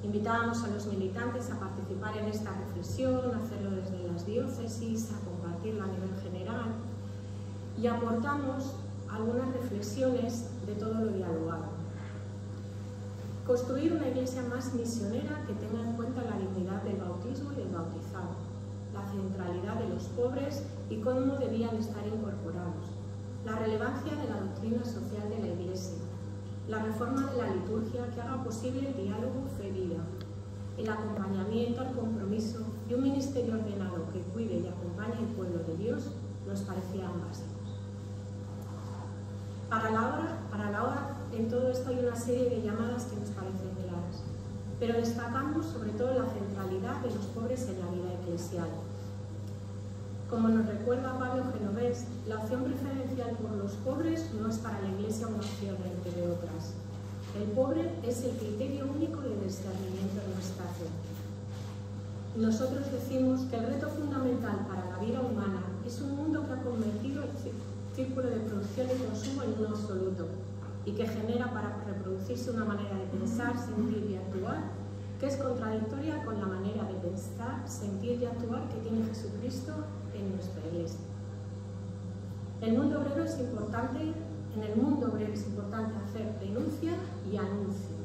Invitábamos a los militantes a participar en esta reflexión, a hacerlo desde las diócesis, a compartirlo a nivel general y aportamos algunas reflexiones de todo lo dialogado. Construir una iglesia más misionera que tenga en cuenta la dignidad del bautismo y del bautizado, la centralidad de los pobres y cómo debían estar incorporados, la relevancia de la doctrina social de la iglesia, la reforma de la liturgia que haga posible el diálogo fe-vida, el acompañamiento al compromiso y un ministerio ordenado que cuide y acompañe al pueblo de Dios nos parecían básicos. Para la hora, en todo esto hay una serie de llamadas que nos parecen claras, pero destacamos sobre todo la centralidad de los pobres en la vida eclesial. Como nos recuerda Pablo Genovés, la opción preferencial por los pobres no es para la Iglesia una opción entre otras. El pobre es el criterio único de discernimiento de nuestra fe. Nosotros decimos que el reto fundamental para la vida humana es un mundo que ha convertido el círculo de producción y consumo en uno absoluto y que genera para reproducirse una manera de pensar, sentir y actuar que es contradictoria con la manera de pensar, sentir y actuar que tiene Jesucristo en nuestra Iglesia. En el mundo obrero es importante hacer denuncia y anuncio.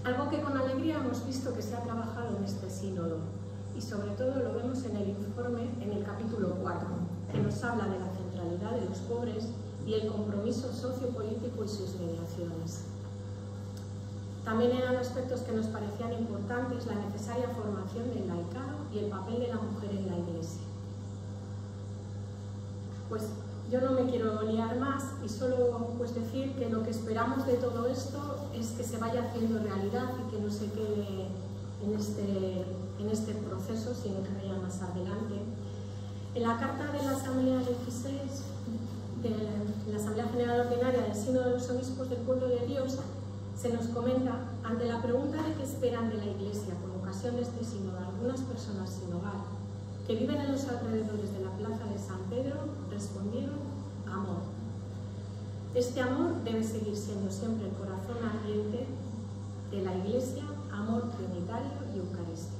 Algo que con alegría hemos visto que se ha trabajado en este sínodo y sobre todo lo vemos en el informe en el capítulo 4, que nos habla de la centralidad de los pobres y el compromiso sociopolítico y sus mediaciones. También eran aspectos que nos parecían importantes la necesaria formación del laicado y el papel de la mujer en la Iglesia. Pues yo no me quiero liar más y solo pues decir que lo que esperamos de todo esto es que se vaya haciendo realidad y que no se quede en este proceso, sino que vaya más adelante. En la carta de la Asamblea 16, de la Asamblea General Ordinaria del Sínodo de los Obispos del Pueblo de Dios, se nos comenta, ante la pregunta de qué esperan de la Iglesia con ocasión de este sínodo algunas personas sin hogar que viven en los alrededores de la plaza de San Pedro, respondieron: amor. Este amor debe seguir siendo siempre el corazón ardiente de la Iglesia, amor trinitario y eucarístico.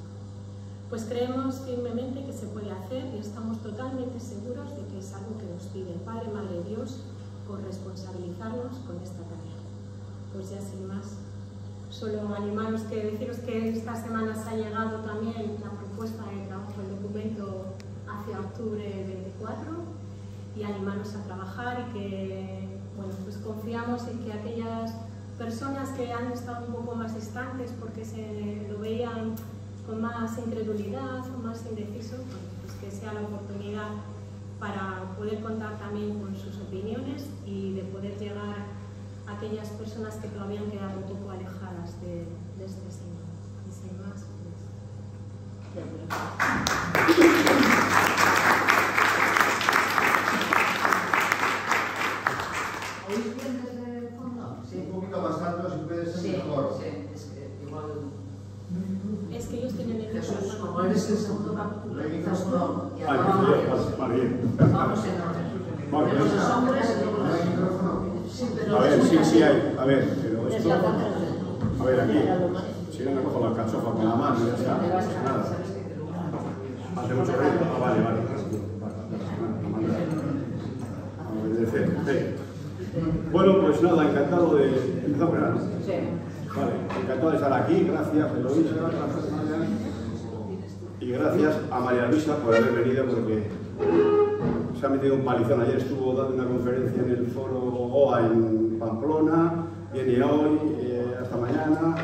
Pues creemos firmemente que se puede hacer y estamos totalmente seguros de que es algo que nos pide el Padre, Madre Dios, por responsabilizarnos con esta tarea. Pues ya sin más, solo animaros que deciros que esta semana se ha llegado también la propuesta de trabajo del documento hacia octubre 24 y animaros a trabajar y que, bueno, pues confiamos en que aquellas personas que han estado un poco más distantes porque se lo veían con más incredulidad o más indeciso, pues que sea la oportunidad para poder contar también con sus opiniones y de poder llegar a aquellas personas que todavía han quedado un poco alejadas de este Señor. Y sin más, ¿Oís bien desde el fondo? Sí, un poquito más alto, si puede ser mejor. Sí, es que igual... es que ellos tienen el Jesús, como eres el segundo capítulo, quizás no... Y Vale, bien. vamos en orden. Tenemos los hombres y luego ¿No hay micrófono? sí, pero... A ver, sí hay. A ver, pero Es esto... la otra. A ver, aquí. Si no me cojo la cachofa con la mano, ya está. Te vas a Nada. sabes que te lo van a... Hace mucho ruido. Ah, vale. Obedecer. Bueno, pues nada, encantado de... Empezamos ya, ¿no? Sí. Vale, encantado de estar aquí. Gracias, Eloísa, gracias, María. Y gracias a María Luisa por haber venido, porque se ha metido un palizón. Ayer estuvo dando una conferencia en el foro OA en Pamplona, viene hoy, hasta mañana.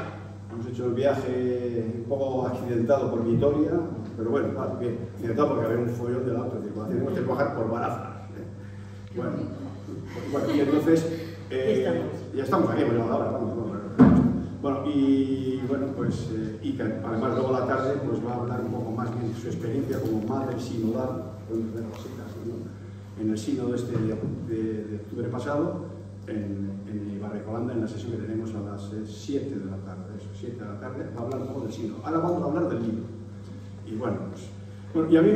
Hemos hecho el viaje un poco accidentado por Vitoria, pero bueno, vale, bien. Accidentado porque había un follón de la autocirculación. Tenemos que bajar por Baraza. Bueno, y entonces ya estamos aquí, bueno, ahora vamos. Bueno, y bueno, pues, y que además luego a la tarde pues va a hablar un poco más bien de su experiencia como madre sinodal, en el sínodo este de octubre pasado, en Ibarrecolanda, en la sesión que tenemos a las 7 de la tarde, eso, 7 de la tarde, va a hablar un poco del sínodo. Ahora vamos a hablar del libro. Y bueno, pues, y a mí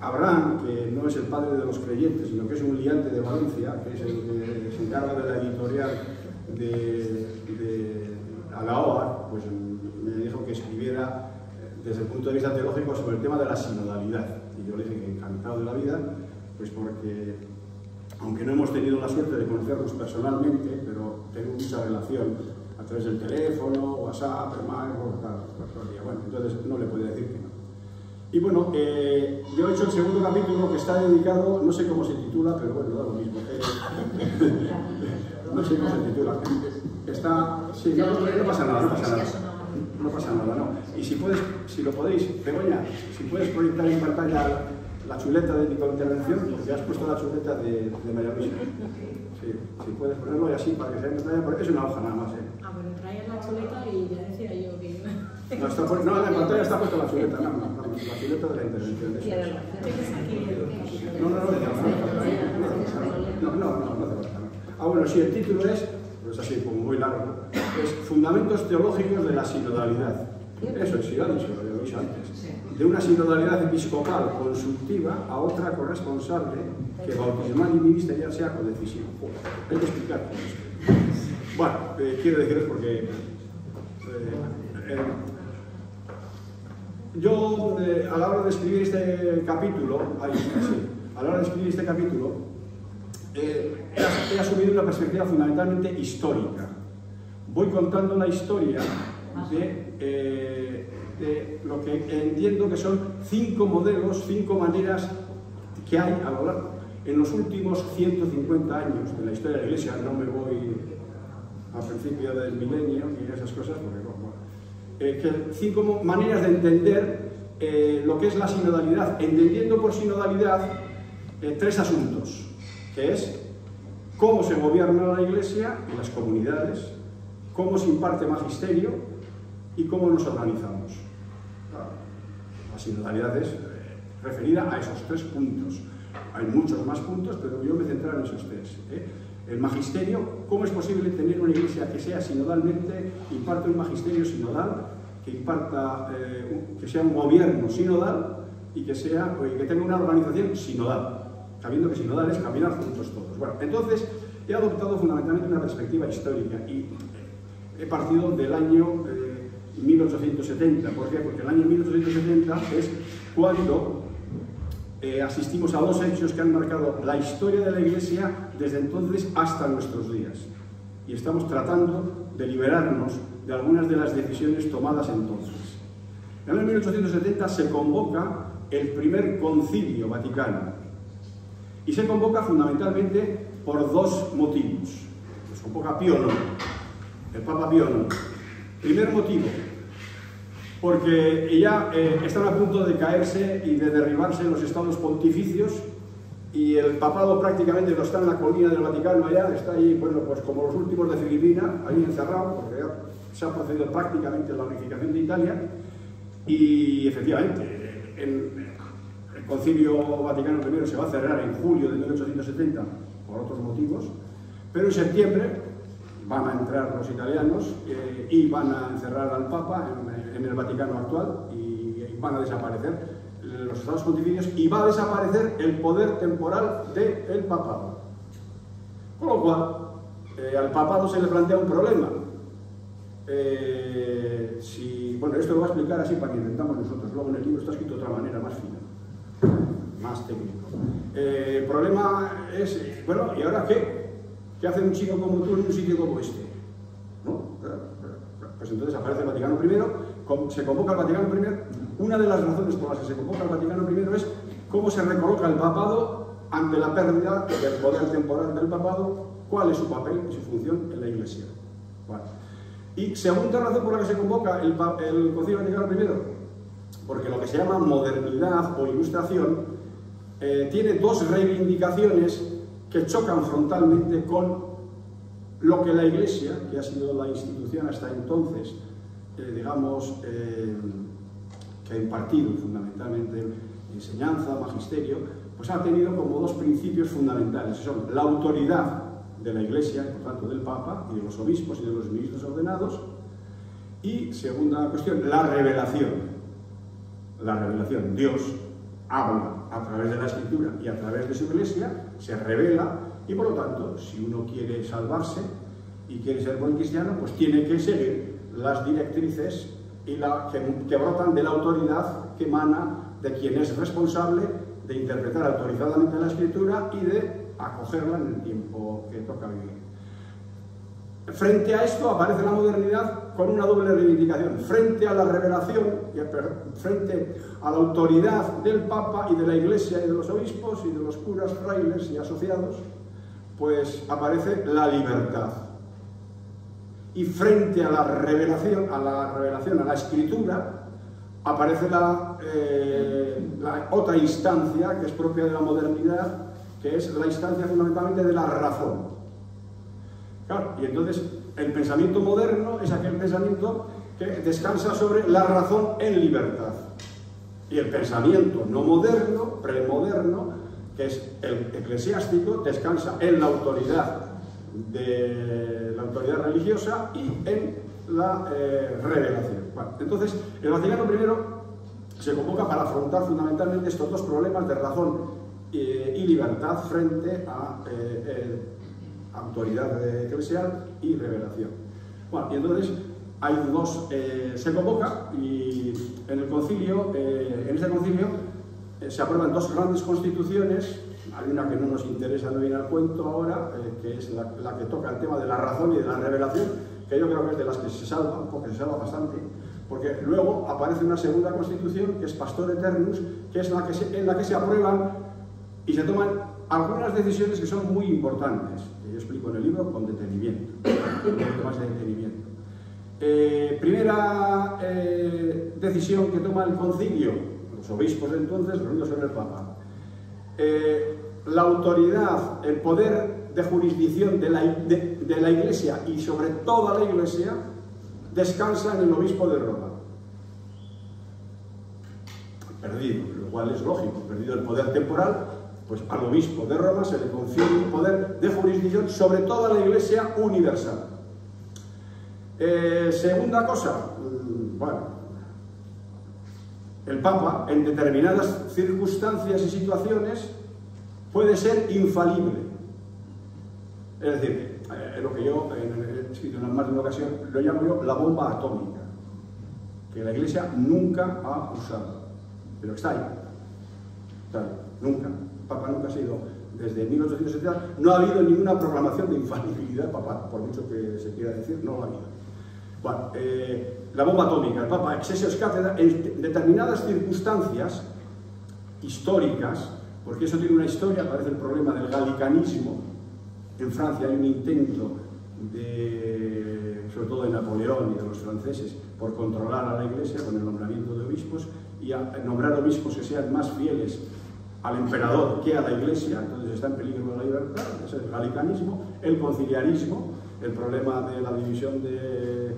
Abraham, que no es el padre de los creyentes, sino que es un liante de Valencia, que es el que se encarga de la editorial de desde el punto de vista teológico sobre el tema de la sinodalidad. Y yo le dije que encantado de la vida, pues porque, aunque no hemos tenido la suerte de conocernos personalmente, pero tenemos mucha relación a través del teléfono, WhatsApp, email, todo el día. Bueno, entonces no le podía decir que no. Y bueno, yo he hecho el segundo capítulo que está dedicado, no sé cómo se titula, pero bueno, da lo mismo. No sé cómo se titula. Está, sí, no pasa nada, no pasa nada. No pasa nada, no. Y si lo podéis, Begoña, si puedes proyectar en pantalla la chuleta de mi intervención, porque has puesto la chuleta de María Luisa. Sí, si puedes ponerlo y así para que se vea en pantalla, porque es una hoja nada más. Ah, bueno, traía la chuleta y ya decía yo que... No, en la pantalla está puesta la chuleta, no, la chuleta de la intervención. No hace falta. Ah, bueno, sí, el título es, pues así como muy largo, es Fundamentos Teológicos de la Sinodalidad. Eso sí, lo he dicho antes. De una sinodalidad episcopal consultiva a otra corresponsable que bautismal y ministerial sea codecisiva. Hay que explicar todo esto. Bueno, quiero deciros porque yo a la hora de escribir este capítulo, he asumido una perspectiva fundamentalmente histórica. Voy contando la historia de lo que entiendo que son 5 modelos, 5 maneras que hay a lo largo. En los últimos 150 años de la historia de la Iglesia, no me voy al principio del milenio y esas cosas, porque que 5 maneras de entender lo que es la sinodalidad, entendiendo por sinodalidad 3 asuntos, que es cómo se gobierna la Iglesia y las comunidades, cómo se imparte magisterio y cómo nos organizamos. Claro, la sinodalidad es referida a esos 3 puntos. Hay muchos más puntos, pero yo me centraré en esos 3. El magisterio, ¿cómo es posible tener una iglesia que sea sinodalmente, imparte un magisterio sinodal, que sea un gobierno sinodal y que tenga una organización sinodal, sabiendo que sinodal es caminar juntos todos? Bueno, entonces he adoptado fundamentalmente una perspectiva histórica y he partido del año 1870. ¿Por qué? Porque el año 1870 es cuando asistimos a 2 hechos que han marcado la historia de la Iglesia desde entonces hasta nuestros días. Y estamos tratando de liberarnos de algunas de las decisiones tomadas entonces. En el año 1870 se convoca el primer concilio vaticano. Y se convoca fundamentalmente por 2 motivos. Se convoca Pío IX, el Papa Pío IX. Primer motivo, porque ya están a punto de caerse y de derribarse los estados pontificios y el papado prácticamente no está en la colina del Vaticano allá, está ahí, bueno, pues como los últimos de Filipinas, ahí encerrado, porque ya se ha procedido prácticamente a la unificación de Italia y efectivamente el Concilio Vaticano I se va a cerrar en julio de 1870 por otros motivos, pero en septiembre van a entrar los italianos y van a encerrar al Papa en el Vaticano actual y van a desaparecer los estados pontificios y va a desaparecer el poder temporal del papado. Con lo cual, al papado se le plantea un problema. Bueno, esto lo voy a explicar así para que intentamos nosotros. Luego en el libro está escrito de otra manera, más fina, más técnico. El problema es, bueno, ¿y ahora qué? ¿Qué hace un chico como tú en un sitio como este? ¿No? Pues entonces aparece el Vaticano I, se convoca el Vaticano I. Una de las razones por las que se convoca el Vaticano I es cómo se recoloca el papado ante la pérdida del poder temporal del papado, cuál es su papel y su función en la Iglesia. Bueno. Y segunda razón por la que se convoca el Concilio Vaticano I, porque lo que se llama modernidad o ilustración tiene 2 reivindicaciones que chocan frontalmente con lo que la Iglesia, que ha sido la institución hasta entonces, digamos, que ha impartido fundamentalmente enseñanza, magisterio, pues ha tenido como 2 principios fundamentales, que son la autoridad de la Iglesia, por tanto del Papa y de los obispos y de los ministros ordenados, y segunda cuestión, la revelación. La revelación, Dios habla a través de la Escritura y a través de su Iglesia, se revela y por lo tanto, si uno quiere salvarse y quiere ser buen cristiano, pues tiene que seguir las directrices que brotan de la autoridad que emana de quien es responsable de interpretar autorizadamente la escritura y de acogerla en el tiempo que toca vivir. Frente a esto aparece la modernidad con una doble reivindicación. Frente a la revelación, frente a la autoridad del Papa y de la Iglesia y de los obispos y de los curas, frailes y asociados, pues aparece la libertad. Y frente a la revelación, a la escritura, aparece la otra instancia que es propia de la modernidad, que es la instancia fundamentalmente de la razón. Claro, y entonces el pensamiento moderno es aquel pensamiento que descansa sobre la razón en libertad. Y el pensamiento no moderno, premoderno, que es el eclesiástico, descansa en la autoridad religiosa y en la revelación. Bueno, entonces, el Vaticano I se convoca para afrontar fundamentalmente estos dos problemas de razón y libertad frente a autoridad eclesial y revelación. Bueno, y entonces hay dos, se convoca y en el concilio, en este concilio se aprueban dos grandes constituciones. Hay una que no nos interesa, no viene al cuento ahora, que es la que toca el tema de la razón y de la revelación, que yo creo que es de las que se salva, porque se salva bastante, porque luego aparece una segunda constitución, que es Pastor Eternus, que es en la que se aprueban y se toman algunas decisiones que son muy importantes, que yo explico en el libro con detenimiento, un poquito más de detenimiento. Primera decisión que toma el concilio, los obispos de entonces, reunidos con el Papa. La autoridad, el poder de jurisdicción de la Iglesia y sobre toda la Iglesia descansa en el obispo de Roma. Perdido, lo cual es lógico, perdido el poder temporal, pues al obispo de Roma se le confiere un poder de jurisdicción sobre toda la Iglesia universal. Segunda cosa, bueno, el Papa en determinadas circunstancias y situaciones puede ser infalible. Es decir, lo que yo he escrito en más de una ocasión lo llamo yo la bomba atómica, que la Iglesia nunca ha usado, pero está ahí, nunca. El Papa nunca ha sido, desde 1870, no ha habido ninguna proclamación de infalibilidad papal, por mucho que se quiera decir, no lo ha habido. Bueno, la bomba atómica, el Papa Excessius Cathedra, en determinadas circunstancias históricas, porque eso tiene una historia, aparece el problema del galicanismo. En Francia hay un intento, sobre todo de Napoleón y de los franceses, por controlar a la Iglesia con el nombramiento de obispos y a nombrar obispos que sean más fieles al emperador que a la Iglesia. Entonces está en peligro la libertad, es el galicanismo, el conciliarismo, el problema de la división de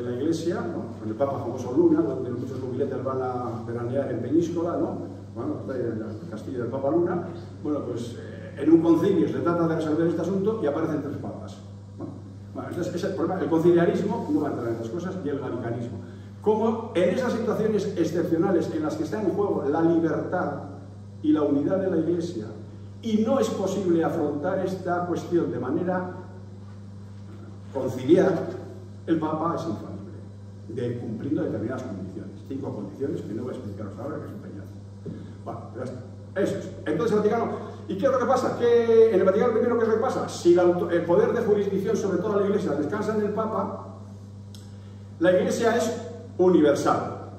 la Iglesia, ¿no? Con el Papa famoso Luna, donde muchos jubiletes van a veranear en Peñíscola, ¿no? Bueno, en el castillo del Papa Luna. Bueno, pues en un concilio se trata de resolver este asunto y aparecen tres papas. Bueno, entonces ese problema, el conciliarismo no va a entrar en las cosas, y el galicanismo. Como en esas situaciones excepcionales en las que está en juego la libertad y la unidad de la Iglesia, y no es posible afrontar esta cuestión de manera conciliar, el Papa es infalible, cumpliendo determinadas condiciones. 5 condiciones que no voy a explicaros ahora, que es un peñazo. Bueno, ya está. Eso es. Entonces el Vaticano, ¿y qué es lo que pasa? Que en el Vaticano primero, ¿qué es lo que pasa? Si el poder de jurisdicción sobre toda la Iglesia descansa en el Papa, la Iglesia es universal,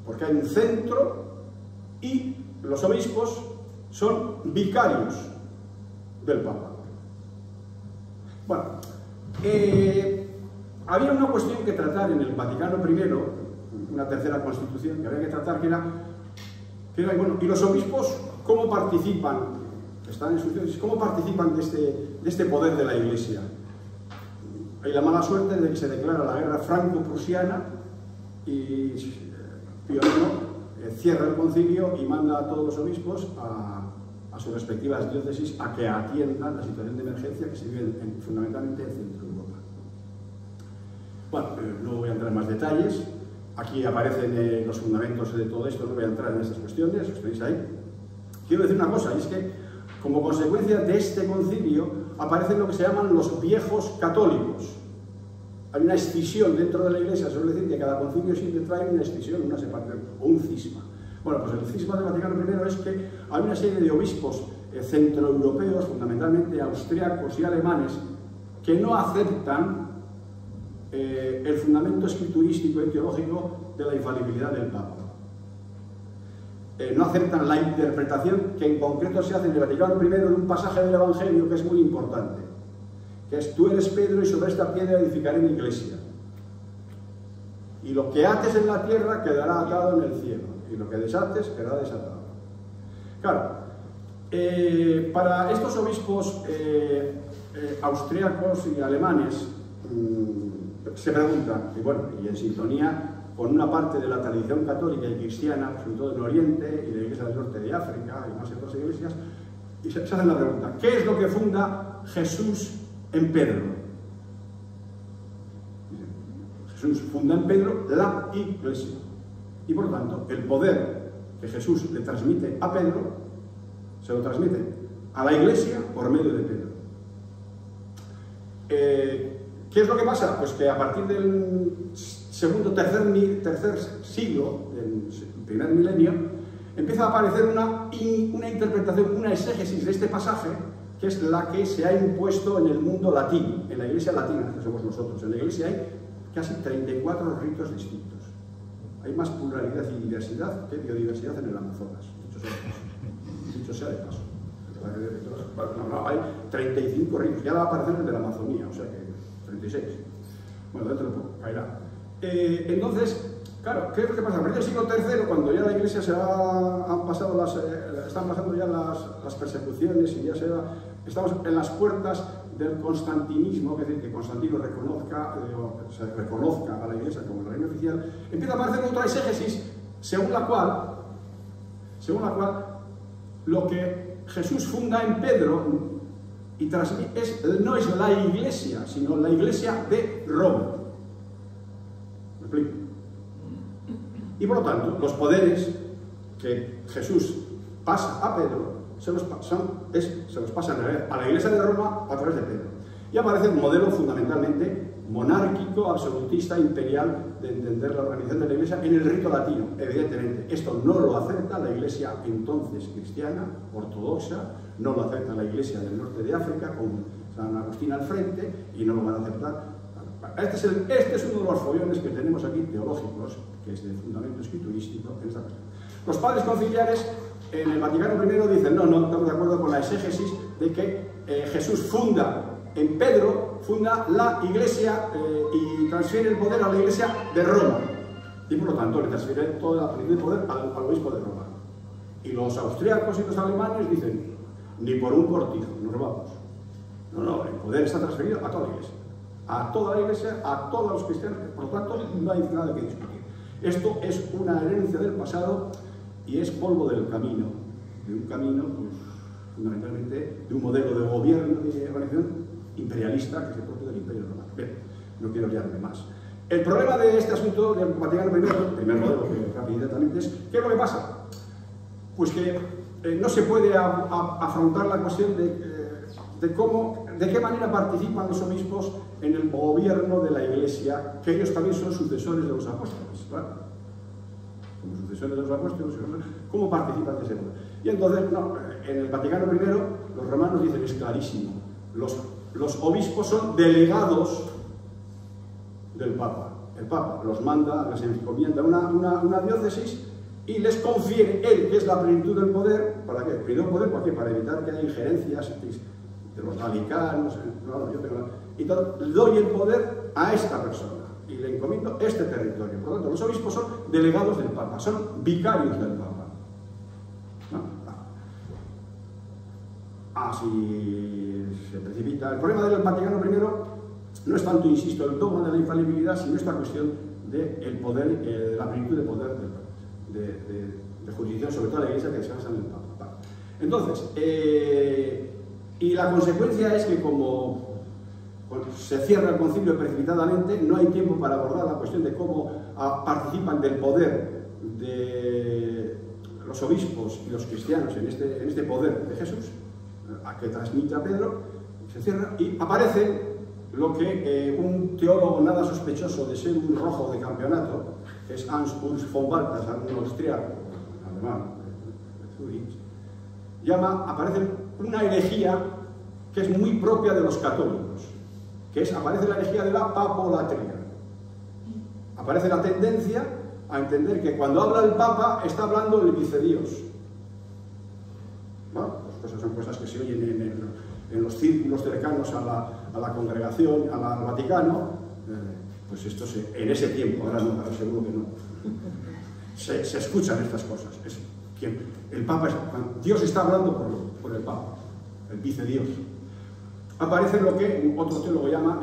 porque hay un centro y los obispos son vicarios del Papa. Bueno, había una cuestión que tratar en el Vaticano I, una tercera constitución que había que tratar, que era bueno, ¿y los obispos cómo participan? Están en sus, ¿cómo participan de este poder de la Iglesia? Hay la mala suerte de que se declara la guerra franco-prusiana y Pío IX cierra el concilio y manda a todos los obispos a sus respectivas diócesis a que atiendan la situación de emergencia que se vive fundamentalmente en Centro Europa. Bueno, no voy a entrar en más detalles. Aquí aparecen los fundamentos de todo esto, no voy a entrar en estas cuestiones, os tenéis ahí. Quiero decir una cosa, y es que como consecuencia de este concilio aparecen lo que se llaman los viejos católicos. hay una escisión dentro de la Iglesia, se suele decir que cada concilio siempre trae una escisión, una separación, o un cisma. Bueno, pues el cisma del Vaticano I es que hay una serie de obispos centroeuropeos, fundamentalmente austriacos y alemanes, que no aceptan el fundamento escriturístico y teológico de la infalibilidad del Papa. No aceptan la interpretación que en concreto se hace en el Vaticano I de un pasaje del Evangelio que es muy importante, que es: tú eres Pedro y sobre esta piedra edificaré mi iglesia. Y lo que ates en la tierra quedará atado en el cielo, y lo que desates quedará desatado. Claro, para estos obispos austriacos y alemanes se preguntan, y bueno, y en sintonía con una parte de la tradición católica y cristiana, sobre todo en Oriente y de la Iglesia del Norte de África y más en otras iglesias, y se hacen la pregunta: ¿qué es lo que funda Jesús en Pedro? Jesús funda en Pedro la Iglesia, y por lo tanto el poder que Jesús le transmite a Pedro se lo transmite a la Iglesia por medio de Pedro. ¿Qué es lo que pasa? Pues que a partir del segundo, tercer siglo, del primer milenio, empieza a aparecer una interpretación, una exégesis de este pasaje, que es la que se ha impuesto en el mundo latino, en la Iglesia latina, que somos nosotros. En la Iglesia hay casi 34 ritos distintos. Hay más pluralidad y diversidad que biodiversidad en el Amazonas, dicho sea de paso. No, hay 35 ritos, ya va a aparecer el de la Amazonía, o sea que 36. Bueno, dentro de poco caerá. Entonces, claro, ¿qué es lo que pasa? A partir del siglo III, cuando ya la Iglesia están pasando ya las persecuciones y ya estamos en las puertas del constantinismo, es decir, que Constantino se reconozca a la Iglesia como el reino oficial, empieza a aparecer otra exégesis según la cual lo que Jesús funda en Pedro y transmite no es la Iglesia, sino la Iglesia de Roma. ¿Me explico? Y por lo tanto, los poderes que Jesús pasa a Pedro se los pasan a la Iglesia de Roma a través de Pedro. Y aparece un modelo fundamentalmente monárquico, absolutista, imperial de entender la organización de la Iglesia en el rito latino. Evidentemente, esto no lo acepta la Iglesia entonces cristiana, ortodoxa, no lo acepta la Iglesia del norte de África, con San Agustín al frente, y no lo van a aceptar. Este es uno de los follones que tenemos aquí teológicos, que es de fundamento escriturístico en esta cuestión. Los padres conciliares en el Vaticano I dicen: no estamos de acuerdo con la exégesis de que Jesús funda en Pedro, funda la Iglesia y transfiere el poder a la Iglesia de Roma, y por lo tanto le transfiere toda la plenitud de poder al obispo de Roma. Y los austriacos y los alemanes dicen: ni por un cortijo nos vamos. No, el poder está transferido a toda la Iglesia, a toda la Iglesia, a todos los cristianos, por lo tanto no hay nada que discutir. Esto es una herencia del pasado y es polvo del camino, de un camino, pues, fundamentalmente, de un modelo de gobierno y de organización imperialista que es el propio del Imperio Romano. Bien, no quiero liarme más. El problema de este asunto del Vaticano I, el primer modelo que rápidamente es: ¿qué es lo que pasa? Pues que no se puede afrontar la cuestión de qué manera participan los obispos en el gobierno de la Iglesia, que ellos también son sucesores de los apóstoles, claro. Como sucesores de los apóstoles, ¿cómo participan de ese gobierno? Y entonces, no, en el Vaticano I, los romanos dicen: es clarísimo, los obispos son delegados del Papa. El Papa los manda, les encomienda una diócesis y les confiere él, que es la plenitud del poder. ¿Para qué? Pidió poder, ¿por qué? Para evitar que haya injerencias de los galicanos, y todo, le doy el poder a esta persona y le encomiendo este territorio. Por lo tanto, los obispos son delegados del Papa, son vicarios del Papa. Así se precipita. El problema del Vaticano I no es tanto, insisto, el dogma de la infalibilidad, sino esta cuestión del poder, de la plenitud de poder de jurisdicción, sobre todo la Iglesia, que descansa en el Papa. Entonces, y la consecuencia es que como se cierra el concilio precipitadamente, no hay tiempo para abordar la cuestión de cómo participan del poder de los obispos y los cristianos en este poder de Jesús, a que transmite a Pedro. Se cierra y aparecen lo que un teólogo nada sospechoso de ser un rojo de campeonato, que es Hans Urs von Balthasar, un austriaco, alemán, de Zurich, aparece una herejía que es muy propia de los católicos, aparece la herejía de la papolatría. Aparece la tendencia a entender que cuando habla el Papa está hablando el vicedios. Bueno, pues son cosas que se oyen en los círculos cercanos a la congregación, al Vaticano, pues esto en ese tiempo, ahora no, ahora seguro que no, se escuchan estas cosas. El Papa Dios está hablando por el Papa, el vicedios. Aparece lo que otro teólogo llama,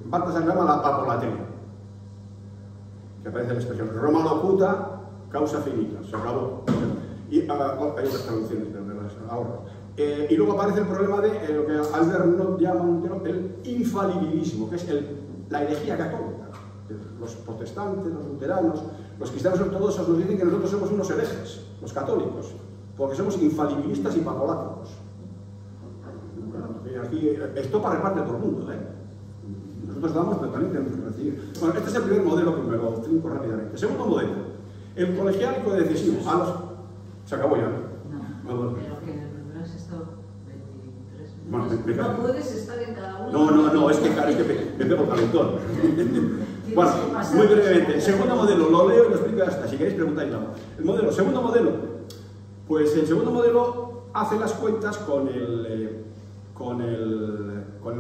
Balthasar llama la papolatría, que aparece la expresión Roma locuta, causa finita, se acabó. Y hay otras traducciones, pero me las ahorro. Y luego aparece el problema de lo que Albert Noth llama el infalibilismo, que es la herejía católica. Los protestantes, los luteranos, los cristianos ortodoxos nos dicen que nosotros somos unos herejes, los católicos, porque somos infalibilistas y papoláticos. Aquí, esto para reparte a todo el mundo, Nosotros damos, pero también tenemos que recibir. Bueno, este es el primer modelo que me lo explico rápidamente. Segundo modelo, el colegiálico decisivo. Se acabó ya, ¿no? No, pero que no has estado 23 minutos. Bueno, no puedes estar en cada uno. No, es que me pego calentón. Bueno, muy brevemente. El segundo modelo, lo leo y lo explico hasta. Si queréis preguntáis nada. Segundo modelo, pues el segundo modelo hace las cuentas con el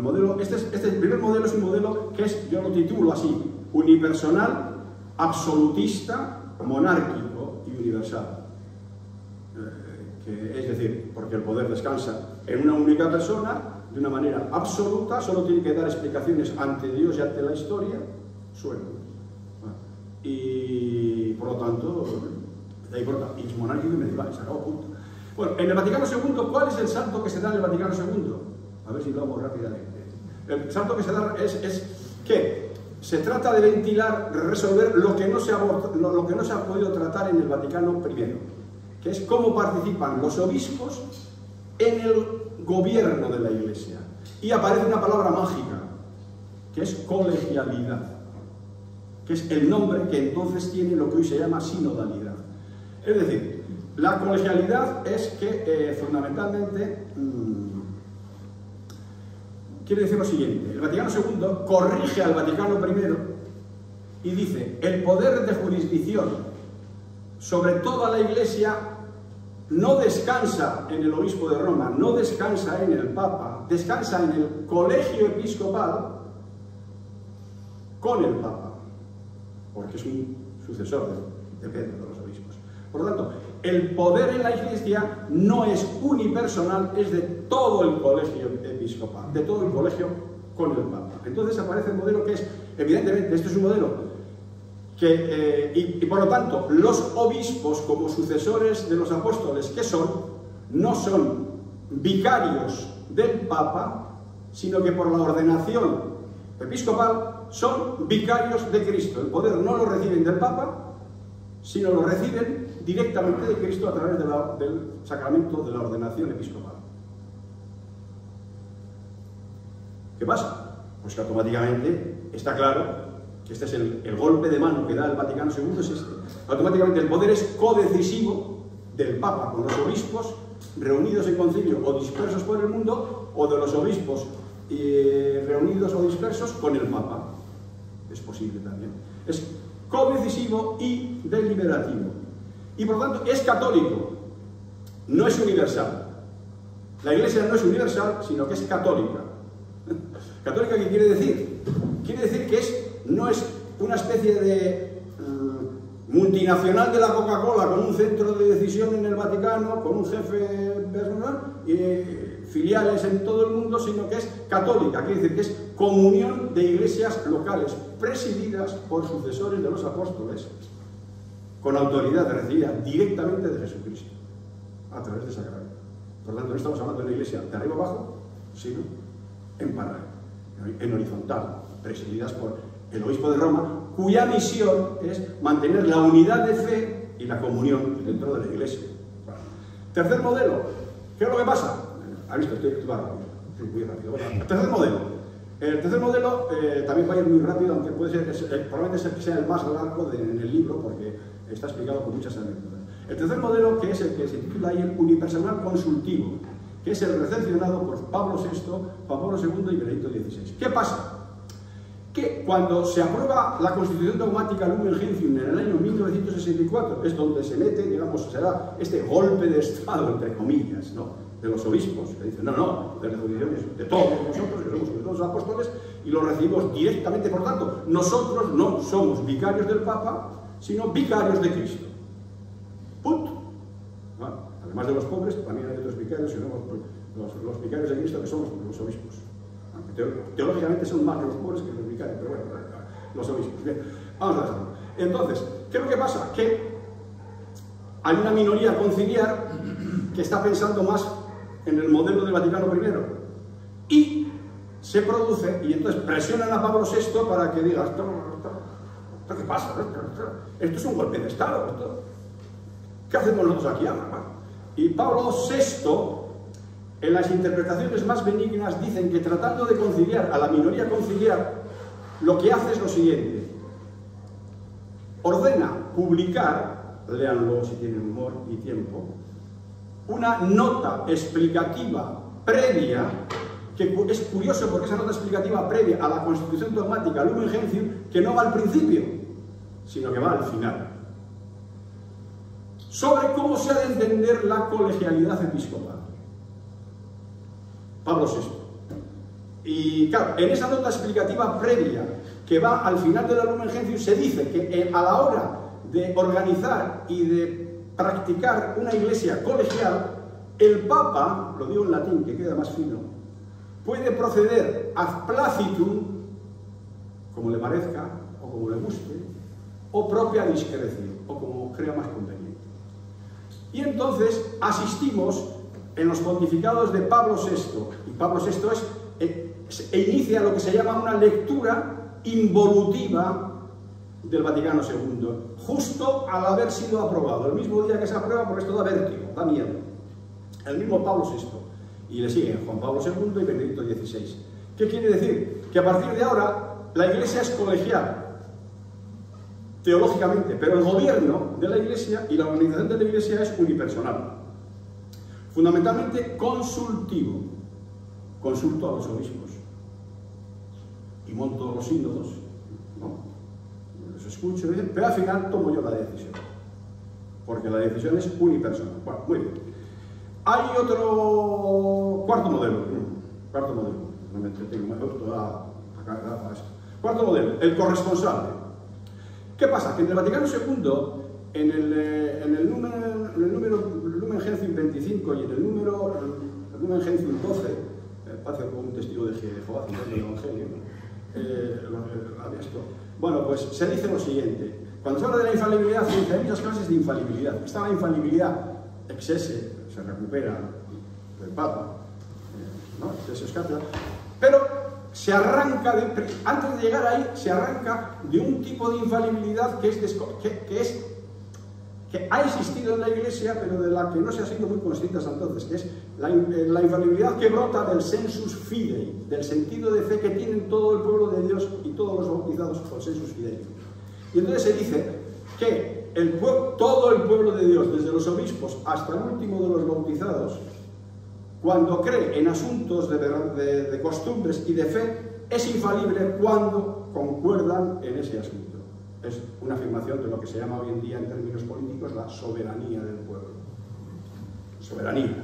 modelo. El primer modelo es un modelo que yo lo titulo así: unipersonal, absolutista, monárquico y universal. Es decir, porque el poder descansa en una única persona, de una manera absoluta, solo tiene que dar explicaciones ante Dios y ante la historia, y por lo tanto, y es monárquico y medieval, se acabó, punto. Bueno, en el Vaticano II, ¿cuál es el salto que se da en el Vaticano II? A ver si lo hago rápidamente. El salto que se da es que se trata de ventilar, resolver lo que no se ha podido tratar en el Vaticano I, que es cómo participan los obispos en el gobierno de la Iglesia. Y aparece una palabra mágica, que es colegialidad, que es el nombre que entonces tiene lo que hoy se llama sinodalidad. Es decir, la colegialidad es que fundamentalmente quiere decir lo siguiente: el Vaticano II corrige al Vaticano I y dice: el poder de jurisdicción sobre toda la Iglesia no descansa en el obispo de Roma, no descansa en el Papa, descansa en el colegio episcopal con el Papa, porque es un sucesor de Pedro, de los obispos. Por lo tanto, el poder en la Iglesia no es unipersonal, es de todo el colegio episcopal, de todo el colegio con el Papa. Entonces aparece el modelo que es, evidentemente, este es un modelo y por lo tanto, los obispos como sucesores de los apóstoles que no son vicarios del Papa, sino que por la ordenación episcopal son vicarios de Cristo. El poder no lo reciben del Papa, sino lo reciben directamente de Cristo a través del sacramento de la ordenación episcopal. ¿Qué pasa? Pues que automáticamente está claro que este es el golpe de mano que da el Vaticano II, es este. Automáticamente el poder es codecisivo del Papa con los obispos reunidos en concilio o dispersos por el mundo, o de los obispos reunidos o dispersos con el Papa. Es posible también. Es codecisivo y deliberativo. Y por lo tanto es católico, no es universal. La Iglesia no es universal, sino que es católica. ¿Católica qué quiere decir? Quiere decir que no es una especie de multinacional de la Coca-Cola con un centro de decisión en el Vaticano, con un jefe personal y filiales en todo el mundo, sino que es católica, quiere decir que es comunión de iglesias locales presididas por sucesores de los apóstoles, con autoridad recibida directamente de Jesucristo, a través de sacramento. Por lo tanto, no estamos hablando de una iglesia de arriba abajo, sino en paralelo, en horizontal, presididas por el obispo de Roma, cuya misión es mantener la unidad de fe y la comunión dentro de la iglesia. Tercer modelo, ¿qué es lo que pasa? ¿Ha visto? Estoy muy rápido. Tercer modelo, El tercer modelo también va a ir muy rápido, aunque puede ser, probablemente sea el más largo en el libro, porque está explicado con muchas anécdotas. El tercer modelo, que es el que se titula ahí el unipersonal consultivo, que es el recepcionado por Pablo VI, Juan Pablo II y Benedicto XVI. ¿Qué pasa? Que cuando se aprueba la Constitución Dogmática Lumen Gentium en el año 1964, es donde se mete, digamos, se da este golpe de Estado, entre comillas, ¿no?, de los obispos, que dicen, no, de las jurisdicciones de todos nosotros, que somos todos los apóstoles, y lo recibimos directamente. Por tanto, nosotros no somos vicarios del Papa, sino vicarios de Cristo. Punto. Bueno, además de los pobres, también hay otros vicarios, que somos los vicarios de Cristo, que somos los obispos. Aunque teológicamente son más los pobres que los vicarios, pero bueno, los obispos. Bien, vamos a dejarlo. Entonces, ¿qué es lo que pasa? Que hay una minoría conciliar que está pensando más en el modelo del Vaticano I y se produce, y entonces presionan a Pablo VI para que diga, ¿esto qué pasa? Esto es un golpe de Estado. ¿Qué hacemos nosotros aquí? Y Pablo VI, en las interpretaciones más benignas, dicen que tratando de conciliar a la minoría conciliar, lo que hace es lo siguiente: ordena publicar, léanlo si tienen humor y tiempo, una nota explicativa previa, que es curioso porque esa nota explicativa previa a la Constitución Dogmática Lumen Gentium, que no va al principio, sino que va al final, sobre cómo se ha de entender la colegialidad episcopal. Pablo VI. Y claro, en esa nota explicativa previa, que va al final de la Lumen Gentium, se dice que a la hora de organizar y de practicar una iglesia colegial, el Papa, lo digo en latín que queda más fino, puede proceder ad placitum, como le parezca, o como le guste, o propia discreción, o como crea más conveniente. Y entonces asistimos en los pontificados de Pablo VI, y Pablo VI inicia lo que se llama una lectura involutiva del Vaticano II, justo al haber sido aprobado, el mismo día que se aprueba, porque esto da vértigo, da miedo. El mismo Pablo VI, y le siguen Juan Pablo II y Benedicto XVI. ¿Qué quiere decir? Que a partir de ahora la Iglesia es colegial, teológicamente, pero el gobierno de la Iglesia y la organización de la Iglesia es unipersonal, fundamentalmente consultivo. Consulto a los obispos y monto los sínodos, ¿no? Los escucho, pero al final tomo yo la decisión, porque la decisión es unipersonal. Bueno, muy bien. Hay otro cuarto modelo, no me entretengo, me gusta a esto. Cuarto modelo, el corresponsable. ¿Qué pasa? Que en el Vaticano II, en el Lumen Gentium 25 y en el Lumen Gentium 12, parece como un testigo de Jehová, del Evangelio, bueno, pues se dice lo siguiente: cuando se habla de la infalibilidad, se dice, hay muchas clases de infalibilidad. Está la infalibilidad ex esse, se recupera del Papa, ¿no? Ex esse cátedra, pero se arranca, antes de llegar ahí, se arranca de un tipo de infalibilidad que ha existido en la Iglesia, pero de la que no se ha sido muy consciente hasta entonces, que es la infalibilidad que brota del sensus fidei, del sentido de fe que tienen todo el pueblo de Dios y todos los bautizados por sensus fidei. Y entonces se dice que todo el pueblo de Dios, desde los obispos hasta el último de los bautizados, cuando cree en asuntos de costumbres y de fe, es infalible cuando concuerdan en ese asunto. Es una afirmación de lo que se llama hoy en día, en términos políticos, la soberanía del pueblo. Soberanía.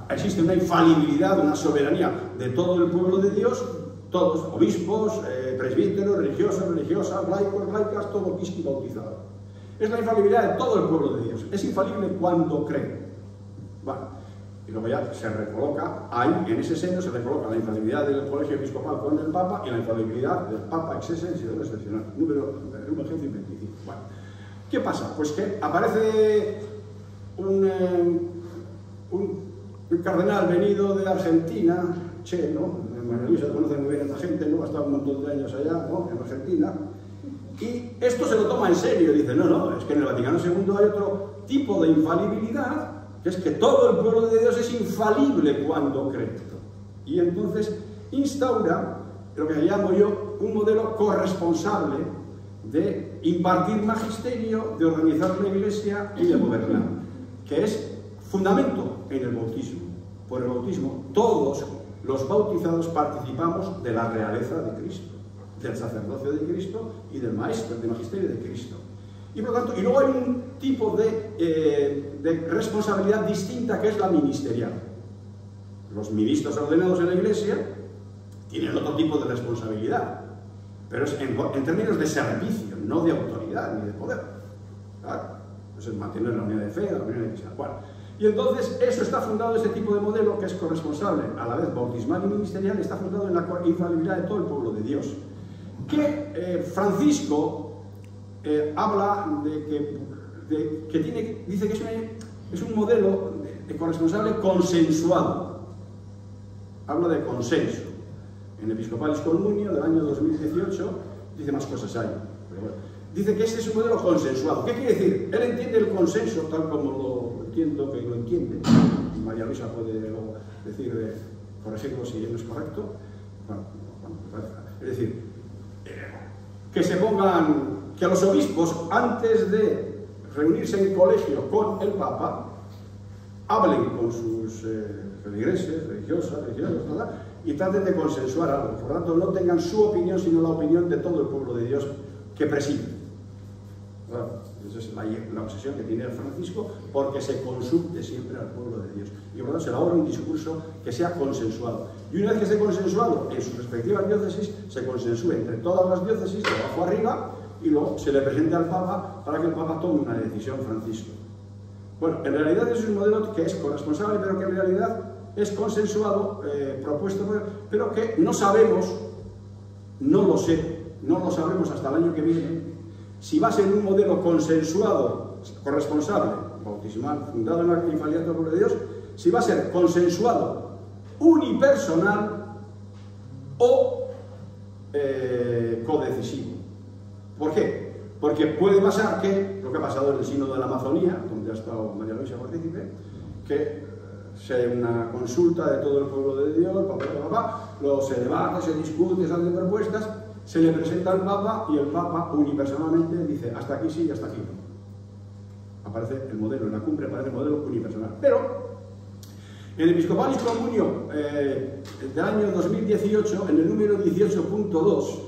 Existe una infalibilidad, una soberanía de todo el pueblo de Dios, todos, obispos, presbíteros, religiosos, religiosas, laicos, laicas, todo quisqui bautizado. Es la infalibilidad de todo el pueblo de Dios. Es infalible cuando cree. Bueno, y luego ya se recoloca, ahí, en ese seno, se recoloca la infalibilidad del colegio episcopal con el Papa y la infalibilidad del Papa ex esse en situación excepcional. Número 25. Bueno, ¿qué pasa? Pues que aparece un cardenal venido de Argentina, Che, ¿no? María Luisa conoce muy bien a esta gente, ¿no? Ha estado un montón de años allá, ¿no? En Argentina. Y esto se lo toma en serio, dice, no, es que en el Vaticano II hay otro tipo de infalibilidad, que es que todo el pueblo de Dios es infalible cuando cree. Y entonces instaura lo que llamo yo un modelo corresponsable de impartir magisterio, de organizar la Iglesia y de gobernar, que es fundamento en el bautismo. Por el bautismo, todos los bautizados participamos de la realeza de Cristo, del sacerdocio de Cristo y del maestro, del magisterio de Cristo. Y por lo tanto, y luego hay un tipo de responsabilidad distinta que es la ministerial. Los ministros ordenados en la Iglesia tienen otro tipo de responsabilidad, pero es en términos de servicio, no de autoridad ni de poder. Claro, pues es mantener la unidad de fe, la unidad de iglesia. Bueno, y entonces eso está fundado, este tipo de modelo que es corresponsable, a la vez bautismal y ministerial, está fundado en la infalibilidad de todo el pueblo de Dios. Que Francisco habla de que dice que es un modelo de corresponsable consensuado. Habla de consenso. En Episcopalis Communio del año 2018 dice más cosas ahí, pero bueno, dice que este es un modelo consensuado. ¿Qué quiere decir? Él entiende el consenso tal como lo entiendo que lo entiende. María Luisa puede decir, corregirlo si no es correcto. Bueno, es decir, que se pongan, que los obispos, antes de reunirse en colegio con el Papa, hablen con sus feligreses, religiosos, y traten de consensuar algo. Por lo tanto, no tengan su opinión, sino la opinión de todo el pueblo de Dios que preside. Bueno, esa es la obsesión que tiene el Francisco, porque se consulte siempre al pueblo de Dios. Y por lo tanto, se elabora un discurso que sea consensuado. Y una vez que esté consensuado en sus respectivas diócesis, se consensúe entre todas las diócesis, de abajo arriba, y luego se le presente al Papa para que el Papa tome una decisión, Francisco. Bueno, en realidad es un modelo que es corresponsable, pero que en realidad es consensuado, propuesto, pero que no sabemos, no lo sabremos hasta el año que viene, si va a ser un modelo consensuado, corresponsable, bautismal, fundado en la infalibilidad del pueblo de Dios, si va a ser consensuado, unipersonal o codecisivo. ¿Por qué? Porque puede pasar que, lo que ha pasado en el Sínodo de la Amazonía, donde ha estado María Luisa partícipe, que sea una consulta de todo el pueblo de Dios, luego se debate, se discute, se hacen propuestas, se le presenta al Papa y el Papa unipersonalmente dice hasta aquí sí y hasta aquí no. Aparece el modelo, en la cumbre aparece el modelo unipersonal. Pero en el Episcopalis Communio del año 2018, en el número 18.2,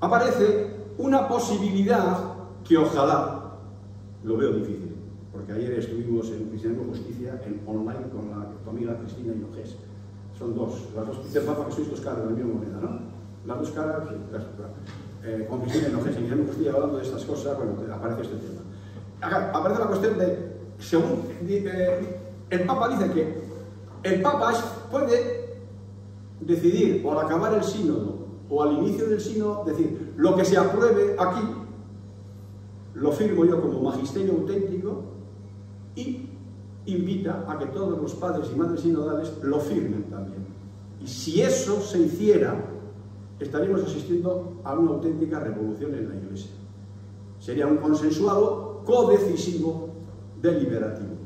aparece una posibilidad que ojalá, lo veo difícil, porque ayer estuvimos en Cristianismo y Justicia en online con tu amiga Cristina Hinojés. Son las dos, dice el Papa que sois dos caras de la misma moneda, ¿no? Las dos caras, con Cristina Hinojés en Cristianismo y Justicia hablando de estas cosas, bueno, aparece este tema. Acá aparece la cuestión de, según el Papa dice que el Papa puede decidir, o al acabar el sínodo, o al inicio del sínodo, decir, lo que se apruebe aquí, lo firmo yo como magisterio auténtico, y invita a que todos los padres y madres sinodales lo firmen también. Y si eso se hiciera, estaríamos asistiendo a una auténtica revolución en la Iglesia. Sería un consensuado, codecisivo, deliberativo.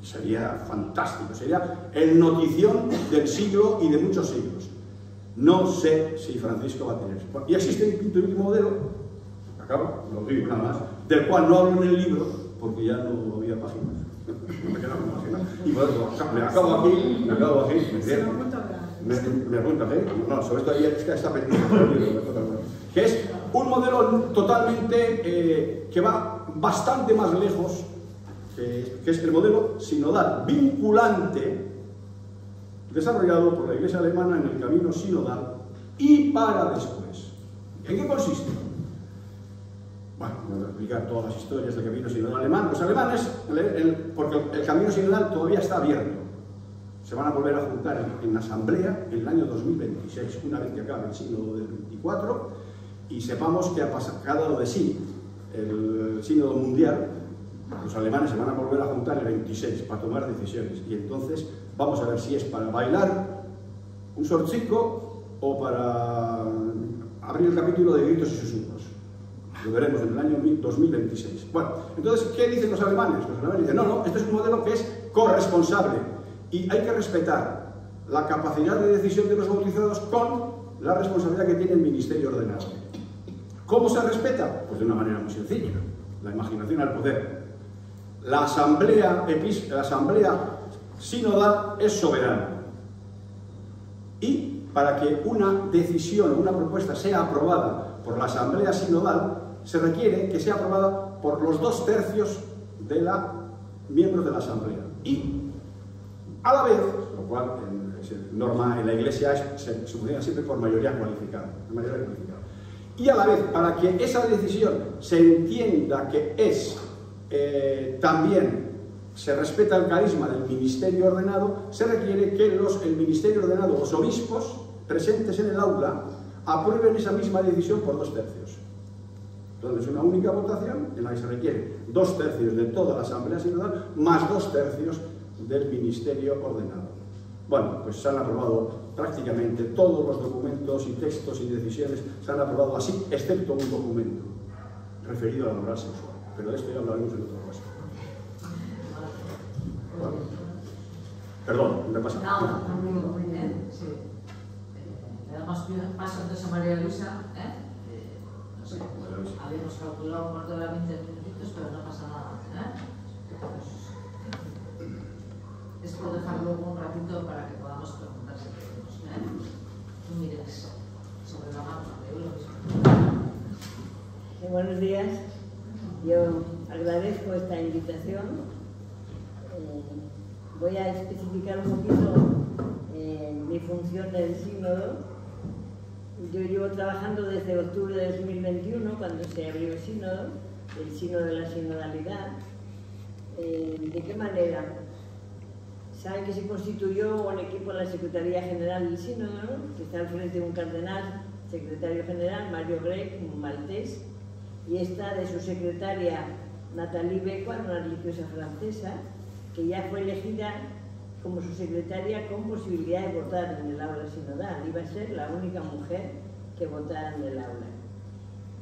Sería fantástico, sería el notición del siglo y de muchos siglos. No sé si Francisco va a tener. Y existe un quinto y último modelo, acabo, lo digo nada más, del cual no hablo en el libro, porque ya no había páginas. Me quedaba una página. Y por eso, me acabo aquí, me apunta, no, sobre esto es que está pendiente, que es un modelo totalmente, que va bastante más lejos, que es el modelo sinodal vinculante, desarrollado por la Iglesia alemana en el camino sinodal y para después. ¿En qué consiste? Bueno, no voy a explicar todas las historias del camino sinodal alemán. Los alemanes, porque el camino sinodal todavía está abierto, se van a volver a juntar en asamblea en el año 2026, una vez que acabe el sínodo del 24, y sepamos que ha pasado de sí el sínodo mundial. Los alemanes se van a volver a juntar el 26 para tomar decisiones, y entonces vamos a ver si es para bailar un sorchico o para abrir el capítulo de gritos y susurros. Lo veremos en el año 2026. Bueno, entonces, ¿qué dicen los alemanes? Los alemanes dicen, no, este es un modelo que es corresponsable y hay que respetar la capacidad de decisión de los bautizados con la responsabilidad que tiene el ministerio ordenado. ¿Cómo se respeta? Pues de una manera muy sencilla, la imaginación al poder. La asamblea sinodal es soberana. Y para que una decisión o una propuesta sea aprobada por la asamblea sinodal, se requiere que sea aprobada por los 2/3 de los miembros de la asamblea. Y a la vez, lo cual norma en la Iglesia se funciona siempre por mayoría cualificada. Y a la vez, para que esa decisión se entienda que es también se respeta el carisma del ministerio ordenado, se requiere que el ministerio ordenado, los obispos presentes en el aula, aprueben esa misma decisión por 2/3. Entonces, una única votación en la que se requiere 2/3 de toda la asamblea sinodal más 2/3 del ministerio ordenado. Bueno, pues se han aprobado prácticamente todos los documentos y textos y decisiones, se han aprobado así, excepto un documento referido a la moral sexual. Pero de esto ya hablaremos en otra ocasión. Bueno. Perdón, me pasa. No, muy bien, sí. Le damos paso entonces a María Luisa, no sé, habíamos calculado un cuarto de hora, 20 minutitos, pero no pasa nada, Es por dejarlo un ratito para que podamos preguntar si queremos, Tú mires sobre la mano, veo lo mismo. Buenos días. Yo agradezco esta invitación. Voy a especificar un poquito mi función del sínodo. Yo llevo trabajando desde octubre de 2021, cuando se abrió el sínodo de la sinodalidad. ¿De qué manera? Saben que se constituyó un equipo en la Secretaría General del Sínodo, ¿no? Que está al frente de un cardenal, secretario general, Mario Grech, un maltés, y está de su secretaria Nathalie Becquart, una religiosa francesa, que ya fue elegida como su secretaria con posibilidad de votar en el aula sinodal. Iba a ser la única mujer que votara en el aula.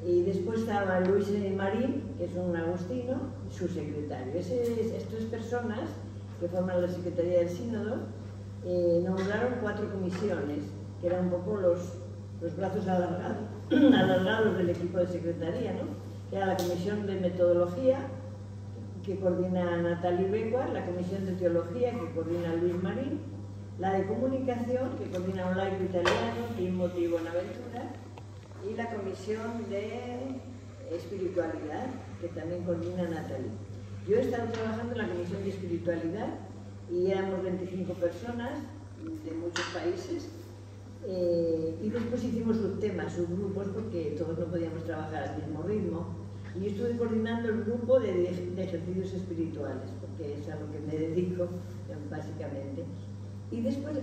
Y después estaba Luis Marín, que es un agustino, su secretario. Estas 3 personas que forman la Secretaría del Sínodo nombraron 4 comisiones, que eran un poco los brazos alargados del equipo de secretaría, ¿no? Que era la Comisión de Metodología, que coordina Nathalie Becquart, la Comisión de Teología, que coordina Luis Marín, la de Comunicación, que coordina un laico italiano, Timothy Bonaventura, y la Comisión de Espiritualidad, que también coordina Nathalie. Yo he estado trabajando en la Comisión de Espiritualidad y éramos 25 personas de muchos países, y después hicimos subtemas, subgrupos, porque todos no podíamos trabajar al mismo ritmo. Y yo estuve coordinando el grupo de ejercicios espirituales, porque es a lo que me dedico, básicamente. Y después,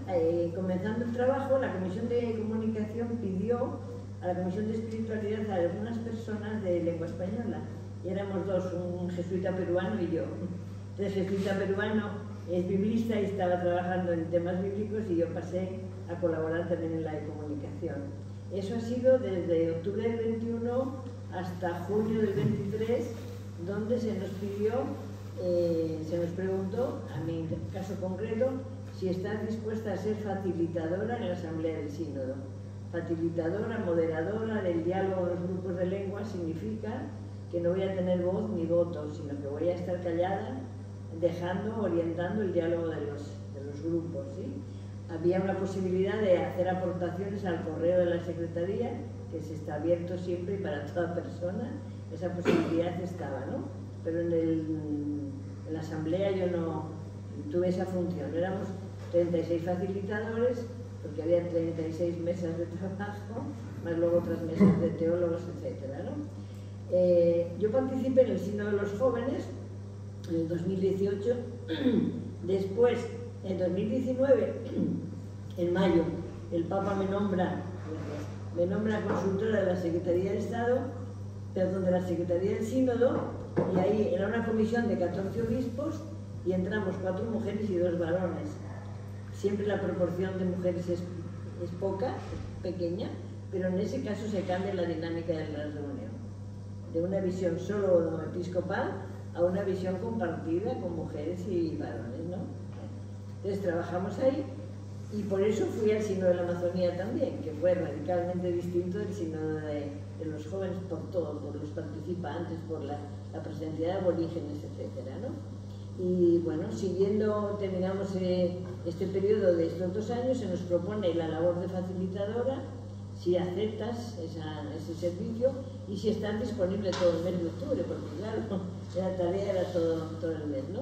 comenzando el trabajo, la Comisión de Comunicación pidió a la Comisión de Espiritualidad a algunas personas de lengua española. Y éramos 2, un jesuita peruano y yo. El jesuita peruano es biblista y estaba trabajando en temas bíblicos, y yo pasé a colaborar también en la de comunicación. Eso ha sido desde octubre del 21 hasta junio del 23, donde se nos pidió, se nos preguntó, a mi caso concreto, si estás dispuesta a ser facilitadora en la Asamblea del Sínodo. Facilitadora, moderadora del diálogo en los grupos de lengua significa que no voy a tener voz ni voto, sino que voy a estar callada, orientando el diálogo de los grupos, ¿sí? Había una posibilidad de hacer aportaciones al correo de la Secretaría, que se está abierto siempre y para toda persona. Esa posibilidad estaba, ¿no? Pero en la Asamblea yo no tuve esa función. Éramos 36 facilitadores, porque había 36 mesas de trabajo, más luego otras mesas de teólogos, etc., ¿no? Yo participé en el Sínodo de los Jóvenes en el 2018. Después, en 2019, en mayo, el Papa me nombra consultora de la Secretaría de Estado, de la Secretaría del Sínodo, y ahí era una comisión de 14 obispos y entramos 4 mujeres y 2 varones. Siempre la proporción de mujeres es poca, es pequeña, pero en ese caso se cambia la dinámica de la reunión. De una visión solo episcopal a una visión compartida con mujeres y varones, ¿no? Entonces trabajamos ahí Y por eso fui al Sínodo de la Amazonía también, que fue radicalmente distinto del Sínodo de los jóvenes, por todo, por los participantes, por la presencia de aborígenes, etc., ¿no? Y bueno, siguiendo, terminamos este periodo de estos 2 años, se nos propone la labor de facilitadora, si aceptas ese servicio y si estás disponible todo el mes de octubre, porque claro, la tarea era todo el mes, ¿no?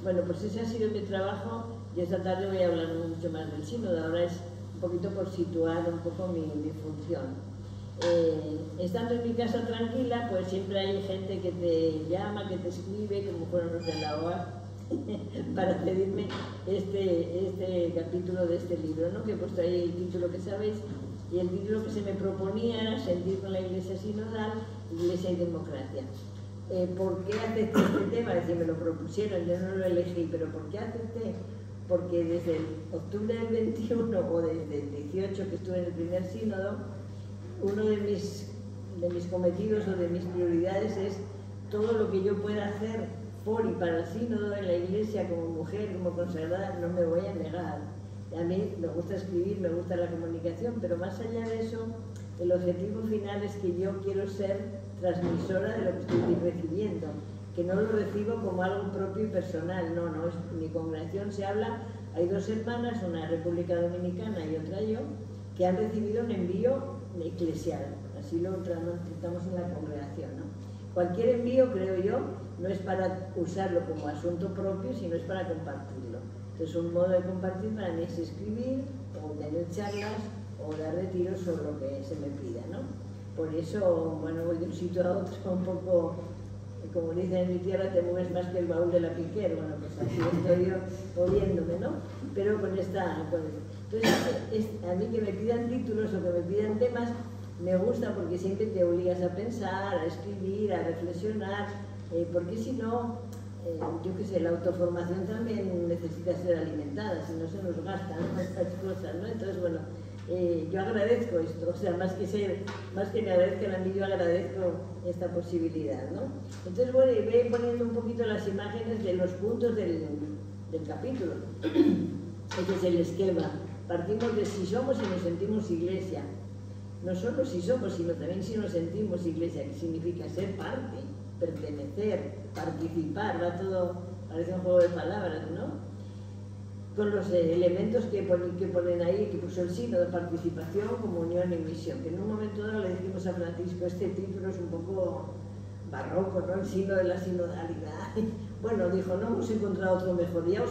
Bueno, pues ese ha sido mi trabajo y esta tarde voy a hablar mucho más del sínodo. Ahora es un poquito por situar un poco mi función. Estando en mi casa tranquila, pues siempre hay gente que te llama, que te escribe, como fueron los de la OA, para pedirme este capítulo de este libro, ¿no? Que he puesto ahí el título que sabéis, y el título que se me proponía era Sentir con la Iglesia Sinodal, Iglesia y Democracia. ¿Por qué acepté este tema? Es decir, me lo propusieron, yo no lo elegí, pero ¿por qué acepté? Porque desde el octubre del 21 o desde el 18 que estuve en el primer sínodo, uno de mis cometidos o de mis prioridades es todo lo que yo pueda hacer por y para el sínodo en la Iglesia, como mujer, como consagrada, no me voy a negar. A mí me gusta escribir, me gusta la comunicación, pero más allá de eso, el objetivo final es que yo quiero ser transmisora de lo que estoy recibiendo, que no lo recibo como algo propio y personal, no, mi congregación se habla, hay 2 hermanas, una en República Dominicana y otra yo, que han recibido un envío eclesial, así lo tratamos en la congregación, ¿no? Cualquier envío, creo yo, no es para usarlo como asunto propio, sino es para compartirlo. Entonces, un modo de compartir para mí es escribir, o tener charlas, o dar retiros sobre lo que se me pida, ¿no? Por eso, bueno, voy de un sitio a otro un poco, como dicen en mi tierra, te mueves más que el baúl de la piquera. Bueno, pues así estoy yo moviéndome, ¿no? Pero con esta... Entonces, a mí que me pidan títulos o que me pidan temas, me gusta porque siempre te obligas a pensar, a escribir, a reflexionar, porque si no, yo qué sé, la autoformación también necesita ser alimentada, si no se nos gastan estas cosas, ¿no? Entonces, bueno, yo agradezco esto, o sea, más que me agradezcan a mí, yo agradezco esta posibilidad, ¿no? Entonces, bueno, voy poniendo un poquito las imágenes de los puntos del capítulo. Este es el esquema. Partimos de si somos y nos sentimos iglesia. No solo si somos, sino también si nos sentimos iglesia, que significa ser parte, pertenecer, participar, va todo, parece un juego de palabras, ¿no? Con los elementos que ponen ahí, que puso el sínodo, participación, comunión y misión, que en un momento dado le dijimos a Francisco, este título es un poco barroco, ¿no? El sínodo de la sinodalidad. Bueno, dijo, no hemos encontrado otro mejor, ya os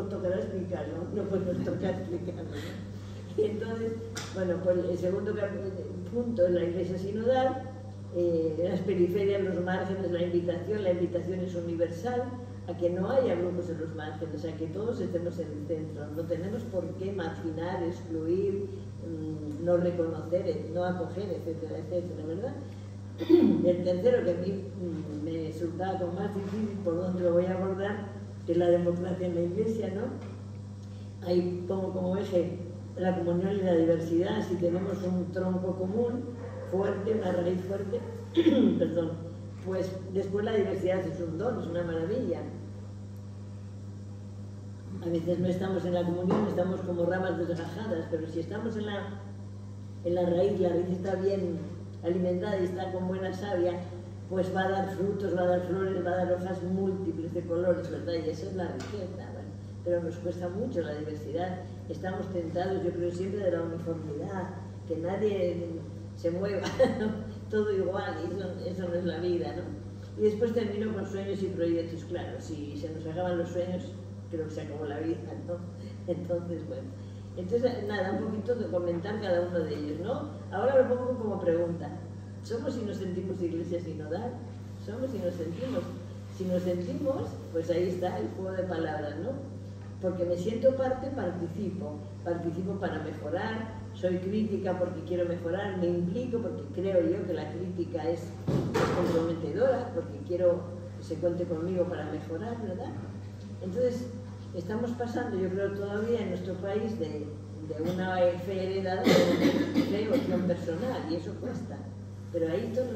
tocará explicarlo, no, pues nos toca explicarlo, ¿no? Y entonces, bueno, pues el segundo punto es la Iglesia sinodal, las periferias, los márgenes, la invitación es universal, a que no haya grupos en los márgenes, a que todos estemos en el centro, no tenemos por qué marginar, excluir, no reconocer, no acoger, etcétera, etcétera, ¿verdad? El tercero, que a mí me resultaba con más difícil por dónde lo voy a abordar, que es la democracia en la Iglesia, ¿no? Ahí pongo como eje la comunión y la diversidad. Si tenemos un tronco común fuerte, una raíz fuerte, perdón, pues después la diversidad es un don, es una maravilla. A veces no estamos en la comunión, estamos como ramas desgajadas, pero si estamos en la raíz está bien alimentada y está con buena savia, pues va a dar frutos, va a dar flores, va a dar hojas múltiples de colores, ¿verdad? Y esa es la riqueza, ¿verdad? Pero nos cuesta mucho la diversidad. Estamos tentados, yo creo, siempre de la uniformidad, que nadie se mueva, ¿no? Todo igual, y eso no es la vida, ¿no? Y después termino con sueños y proyectos. Claro, si se nos acaban los sueños, creo que se acabó la vida, ¿no? Entonces, bueno. Entonces, nada, un poquito de comentar cada uno de ellos, ¿no? Ahora lo pongo como pregunta. ¿Somos y nos sentimos iglesia sinodal? ¿Somos y nos sentimos? Si nos sentimos, pues ahí está el juego de palabras, ¿no? Porque me siento parte, participo para mejorar, soy crítica porque quiero mejorar, me implico porque creo yo que la crítica es comprometedora, porque quiero que se cuente conmigo para mejorar, ¿verdad? Entonces, estamos pasando, yo creo todavía en nuestro país, de una fe heredada de devoción personal, y eso cuesta. Pero ahí todo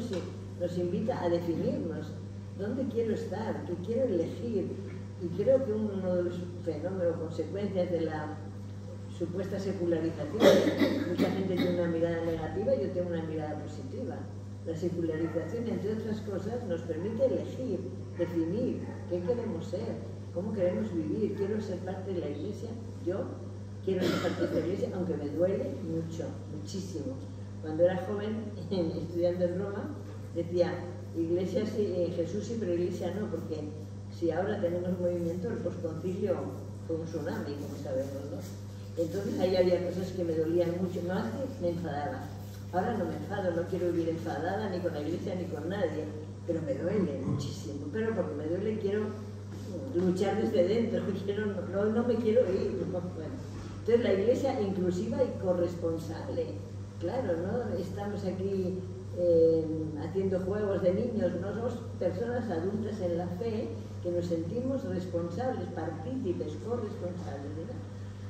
nos invita a definirnos, dónde quiero estar, qué quiero elegir. Y creo que uno de los fenómenos, consecuencias de la supuesta secularización. Mucha gente tiene una mirada negativa, yo tengo una mirada positiva. La secularización, entre otras cosas, nos permite elegir, definir qué queremos ser, cómo queremos vivir. Quiero ser parte de la Iglesia, yo quiero ser parte de esta Iglesia, aunque me duele mucho, muchísimo. Cuando era joven, estudiando en Roma, decía, Iglesia sí, Jesús sí, pero Iglesia no, porque si ahora tenemos movimiento, el posconcilio fue un tsunami, como sabemos, ¿no? Entonces ahí había cosas que me dolían mucho, no antes me enfadaba. Ahora no me enfado, no quiero vivir enfadada ni con la Iglesia ni con nadie, pero me duele muchísimo. Pero porque me duele quiero luchar desde dentro, no me quiero ir. Bueno, entonces la Iglesia inclusiva y corresponsable, claro, ¿no? Estamos aquí haciendo juegos de niños, no somos personas adultas en la fe que nos sentimos responsables, partícipes, corresponsables, ¿verdad?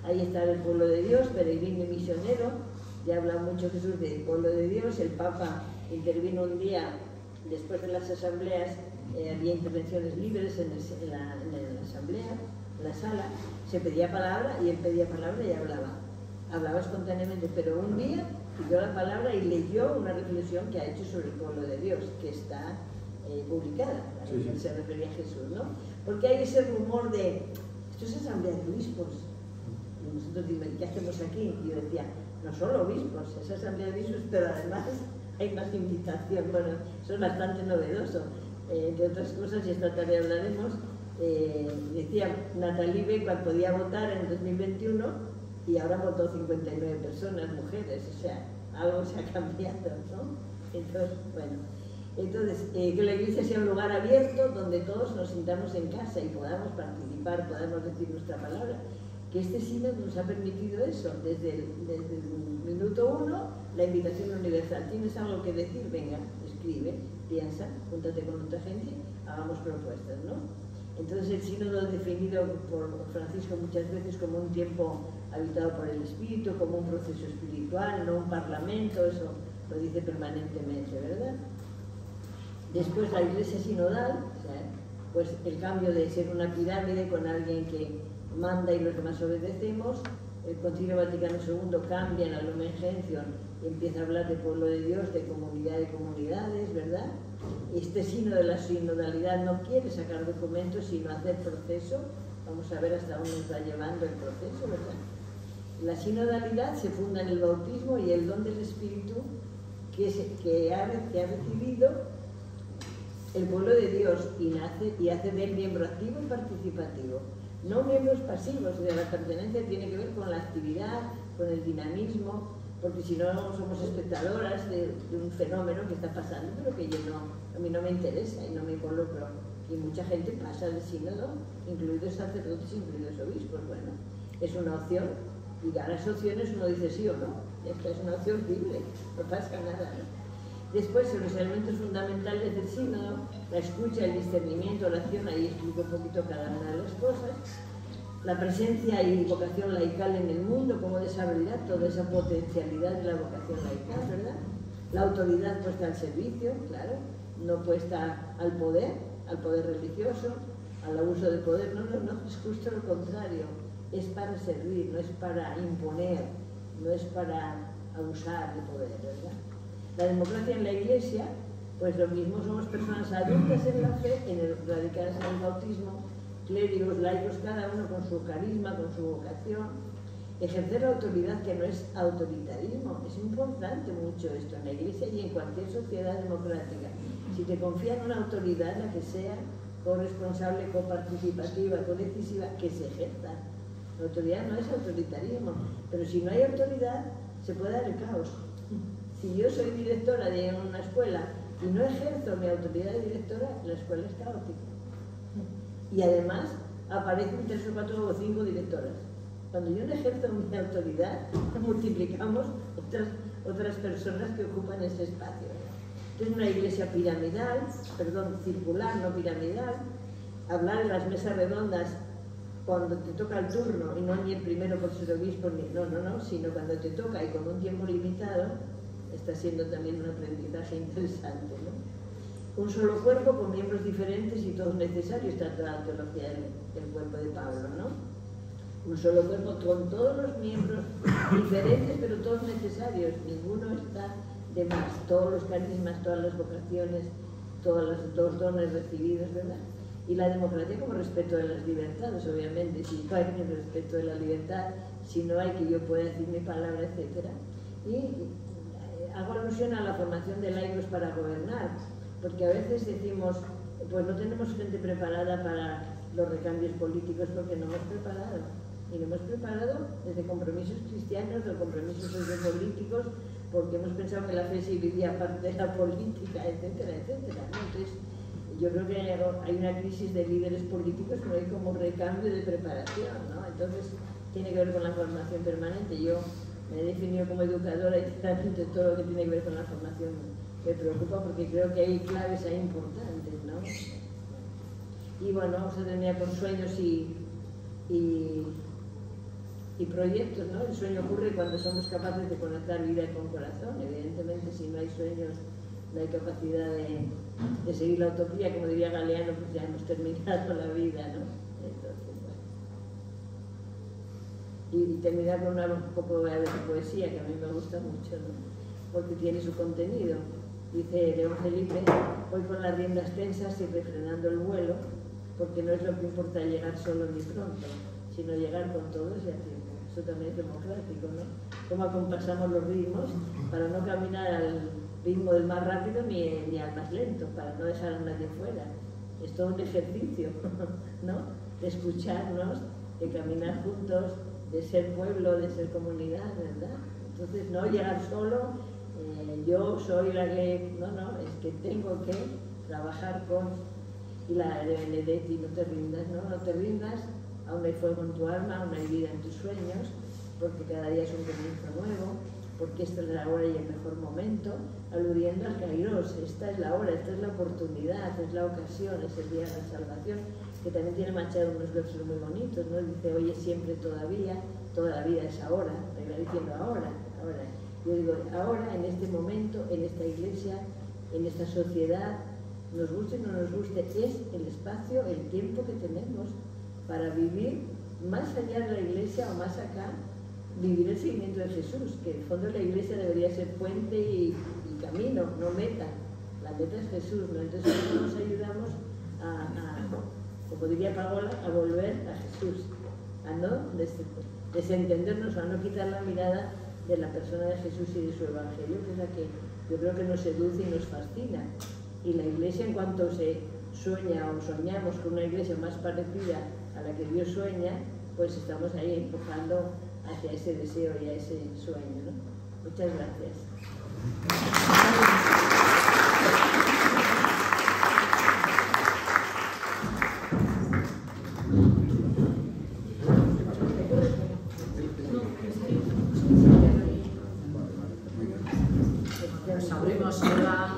Ahí está el pueblo de Dios, peregrino y misionero. Ya habla mucho Jesús del pueblo de Dios. El Papa intervino un día, después de las asambleas, había intervenciones libres en la asamblea, en la sala, se pedía palabra y él pedía palabra y hablaba espontáneamente, pero un día pidió la palabra y leyó una reflexión que ha hecho sobre el pueblo de Dios, que está publicada, a la que se refería a Jesús, ¿no? Porque hay ese rumor de, esto es asamblea de obispos, y nosotros dimos, ¿qué hacemos aquí? Y yo decía, no solo obispos, es asamblea de obispos, pero además hay más invitación. Bueno, eso es bastante novedoso. Entre otras cosas, y esta tarde hablaremos, decía Nathalie cuando podía votar en 2021 y ahora votó 59 personas, mujeres, o sea, algo se ha cambiado, ¿no? Entonces, bueno, que la Iglesia sea un lugar abierto donde todos nos sintamos en casa y podamos participar, podamos decir nuestra palabra. Que este sínodo nos ha permitido eso, desde el minuto 1, la invitación universal. ¿Tienes algo que decir? Venga, escribe, piensa, júntate con otra gente, hagamos propuestas, ¿no? Entonces el sínodo definido por Francisco muchas veces como un tiempo habitado por el Espíritu, como un proceso espiritual, no un parlamento, eso lo dice permanentemente, ¿verdad? Después la Iglesia sinodal, o sea, pues el cambio de ser una pirámide con alguien que manda y los demás obedecemos. El Concilio Vaticano II cambia en la Lumen Gentium y empieza a hablar de pueblo de Dios, de comunidad de comunidades, ¿verdad? Este sínodo de la sinodalidad no quiere sacar documentos, sino hacer proceso. Vamos a ver hasta dónde nos va llevando el proceso, ¿verdad? La sinodalidad se funda en el bautismo y el don del Espíritu que ha recibido el pueblo de Dios y hace de él miembro activo y participativo. No miembros pasivos, de la pertenencia tiene que ver con la actividad, con el dinamismo, porque si no somos espectadoras de un fenómeno que está pasando, pero que a mí no me interesa y no me involucro. Y mucha gente pasa del sínodo, incluidos sacerdotes, incluidos obispos. Bueno, es una opción, y a las opciones uno dice sí o no. Esta es una opción libre, no pasa nada, ¿no? Después, los elementos fundamentales del sínodo, la escucha, el discernimiento, la acción, ahí explico un poquito cada una de las cosas, la presencia y vocación laical en el mundo, cómo desarrollar toda esa potencialidad de la vocación laical, ¿verdad? La autoridad puesta al servicio, claro, no puesta al poder religioso, al abuso de poder, no, es justo lo contrario, es para servir, no es para imponer, no es para abusar de poder, ¿verdad? La democracia en la Iglesia, pues lo mismo, somos personas adultas en la fe, radicadas en el bautismo, clérigos, laicos, cada uno con su carisma, con su vocación. Ejercer la autoridad, que no es autoritarismo, es importante mucho esto en la Iglesia y en cualquier sociedad democrática. Si te confían una autoridad, la que sea, corresponsable, coparticipativa, codecisiva, que se ejerza. La autoridad no es autoritarismo, pero si no hay autoridad, se puede dar el caos. Si yo soy directora de una escuela y no ejerzo mi autoridad de directora, la escuela es caótica. Y además aparecen 3 o 4 o 5 directoras. Cuando yo no ejerzo mi autoridad, multiplicamos otras personas que ocupan ese espacio. Entonces una iglesia circular, no piramidal. Hablar en las mesas redondas cuando te toca el turno, y no ni el primero por ser obispo, sino cuando te toca y con un tiempo limitado, está siendo también un aprendizaje interesante, ¿no? Un solo cuerpo con miembros diferentes y todos necesarios, está toda la teología del cuerpo de Pablo, ¿no? un solo cuerpo con todos los miembros diferentes, pero todos necesarios, ninguno está de más, todos los carismas, todas las vocaciones, todos los dones recibidos, ¿verdad? Y la democracia como respeto de las libertades, obviamente, si no hay el respeto de la libertad, si no hay que yo pueda decir mi palabra, etc. Y hago alusión a la formación de laicos para gobernar, porque a veces decimos, pues no tenemos gente preparada para los recambios políticos porque no hemos preparado. Y no hemos preparado desde compromisos cristianos, de compromisos sociopolíticos, porque hemos pensado que la fe se vivía parte de la política, etcétera, etcétera, ¿no? Entonces, yo creo que hay una crisis de líderes políticos, no hay como recambio de preparación, ¿no? Entonces, tiene que ver con la formación permanente. Yo me he definido como educadora y realmente todo lo que tiene que ver con la formación me preocupa porque creo que hay claves ahí importantes, ¿no? Y bueno, vamos a terminar con sueños y proyectos, ¿no? El sueño ocurre cuando somos capaces de conectar vida con corazón. Evidentemente, si no hay sueños, no hay capacidad de seguir la utopía, como diría Galeano, pues ya hemos terminado la vida, ¿no? Entonces, bueno. Y terminar con un poco de poesía, que a mí me gusta mucho, ¿no? Porque tiene su contenido. Dice León Felipe: voy con las riendas tensas y refrenando el vuelo, porque no es lo que importa llegar solo ni pronto, sino llegar con todos y a tiempo. Eso también es democrático, ¿no? Cómo acompasamos los ritmos para no caminar al ritmo del más rápido ni al más lento, para no dejar a nadie fuera. Es todo un ejercicio, ¿no? De escucharnos, de caminar juntos, de ser pueblo, de ser comunidad, ¿verdad? Entonces, no llegar solo, yo soy la que... No, es que tengo que trabajar con... Y la de Benedetti, no te rindas, ¿no? No te rindas, aún hay fuego en tu alma, aún hay vida en tus sueños, porque cada día es un comienzo nuevo, porque esta es la hora y el mejor momento, aludiendo al Kairos. Esta es la hora, esta es la oportunidad, es la ocasión, es el día de la salvación, que también tiene Machado unos versos muy bonitos, ¿no? Dice, hoy es siempre todavía, toda la vida es ahora, me va diciendo ahora. Yo digo, ahora, en este momento, en esta iglesia, en esta sociedad, nos guste o no nos guste, es el espacio, el tiempo que tenemos para vivir más allá de la iglesia o más acá, vivir el seguimiento de Jesús, que en el fondo la iglesia debería ser puente y camino, no meta. La meta es Jesús, ¿no? Entonces nos ayudamos como diría Pagola, a volver a Jesús, a no desentendernos, a no quitar la mirada de la persona de Jesús y de su evangelio, que es la que yo creo que nos seduce y nos fascina. Y la iglesia, en cuanto se sueña o soñamos con una iglesia más parecida a la que Dios sueña, pues estamos ahí empujando hacia ese deseo y a ese sueño, ¿no? Muchas gracias. Nos abrimos ahora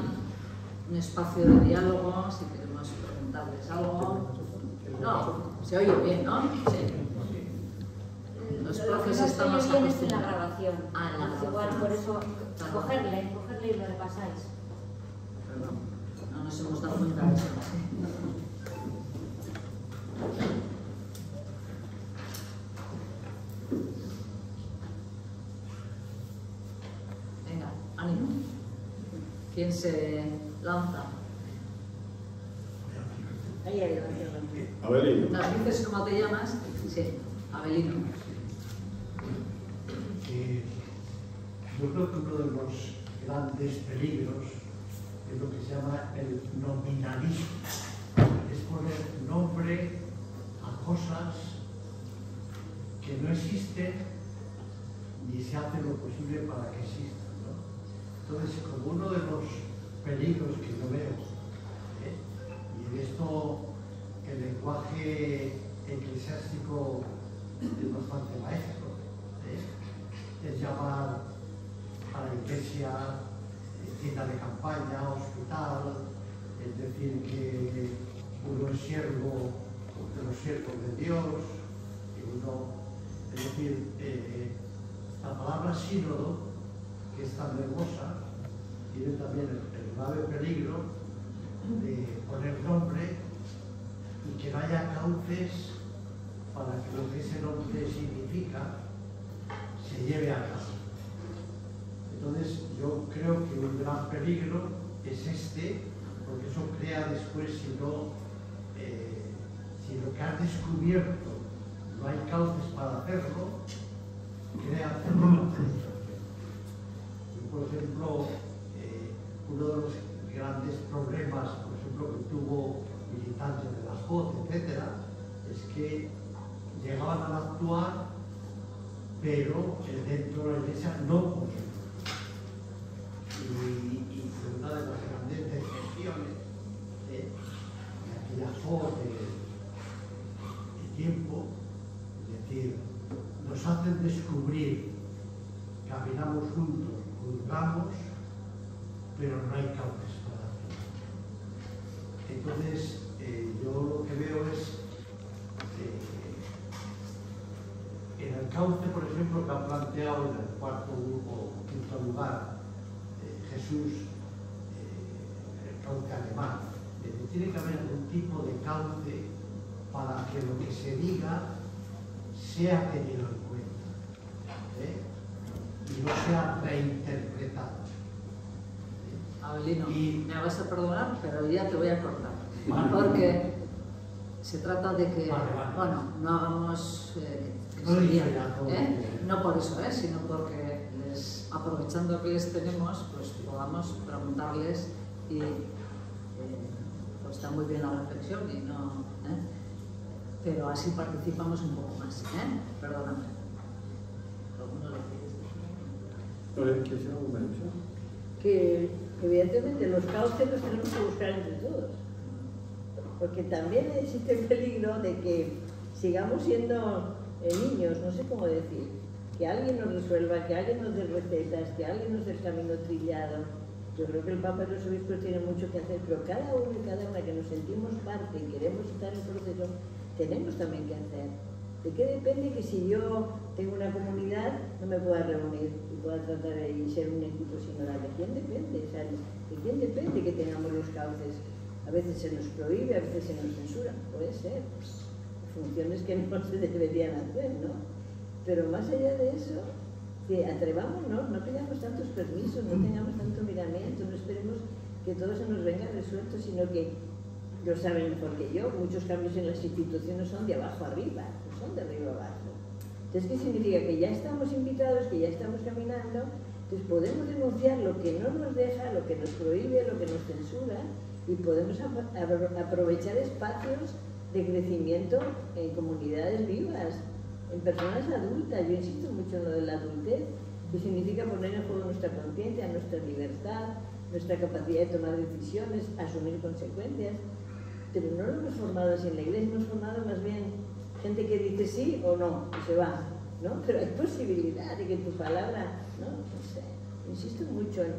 un espacio de diálogo, si queremos preguntarles algo. No, se oye bien, ¿no? Sí. Los profes estamos acostumbrados. En la grabación. Ah, en la grabación. Igual, por eso, cogerle y lo repasáis. No nos hemos dado cuenta de eso. Venga, ánimo. ¿Quién se lanza? Abelino. ¿Nos dices cómo te llamas? Sí, Abelino. Yo creo que uno de los grandes peligros es lo que se llama el nominalismo. Es poner nombre a cosas que no existen ni se hace lo posible para que existan, ¿no? Entonces, como uno de los peligros que yo veo, y en esto el lenguaje eclesiástico es bastante maestro, es llamar a la iglesia tienda de campaña, hospital, es decir, que uno es siervo de los siervos de Dios, que uno, es decir, la palabra sínodo, que es tan hermosa, tiene también el grave peligro de poner nombre y que no haya cauces para que lo que ese nombre significa se lleve a cabo. Entonces, yo creo que un gran peligro es este, porque eso crea después, si lo que has descubierto no hay cauces para hacerlo, crea centralización. Por ejemplo, uno de los grandes problemas, por ejemplo, que tuvo militantes de las JOT, etcétera, es que llegaban a actuar, pero dentro de la Iglesia no podían. Y una de las grandes decepciones de aquella JOT de tiempo, es decir, nos hacen descubrir, caminamos juntos, juzgamos, pero no hay cauces para actuar. Entonces, yo lo que veo es en el cauce, por ejemplo, que ha planteado en el cuarto grupo, quinto lugar, Jesús, el cauce alemán. Tiene que haber algún tipo de cauce para que lo que se diga sea tenido en cuenta y no sea reinterpretado. Abelino, me vas a perdonar, pero ya te voy a cortar. Porque se trata de que, bueno, no hagamos no por eso, sino porque aprovechando que les tenemos, pues podamos preguntarles y pues está muy bien la reflexión y no, pero así participamos un poco más, perdóname. Que evidentemente los cauces los tenemos que buscar entre todos, porque también existe el peligro de que sigamos siendo niños, no sé cómo decir, que alguien nos resuelva, que alguien nos dé recetas, que alguien nos dé el camino trillado. Yo creo que el Papa y los obispos tienen mucho que hacer, pero cada uno y cada una que nos sentimos parte y queremos estar en el proceso, tenemos también que hacer. ¿De qué depende que si yo tengo una comunidad no me pueda reunir y pueda tratar de ser un equipo sinodal? ¿De quién depende? O sea, ¿de quién depende que tengamos los cauces? A veces se nos prohíbe, a veces se nos censura, puede ser. Funciones que no se deberían hacer, ¿no? Pero más allá de eso, que atrevámonos, no pidamos tantos permisos, no tengamos tanto miramiento, no esperemos que todo se nos venga resuelto, sino que lo saben mejor que yo, muchos cambios en las instituciones son de abajo arriba, no son de arriba abajo. Entonces, ¿qué significa? Que ya estamos invitados, que ya estamos caminando, entonces podemos denunciar lo que no nos deja, lo que nos prohíbe, lo que nos censura, y podemos aprovechar espacios de crecimiento en comunidades vivas, en personas adultas. Yo insisto mucho en lo de la adultez, que significa poner en juego nuestra conciencia, nuestra libertad, nuestra capacidad de tomar decisiones, asumir consecuencias. Pero no lo hemos formado así en la Iglesia, hemos formado más bien gente que dice sí o no, y se va, ¿no? Pero hay posibilidad de que tu palabra, ¿no? No sé, insisto mucho en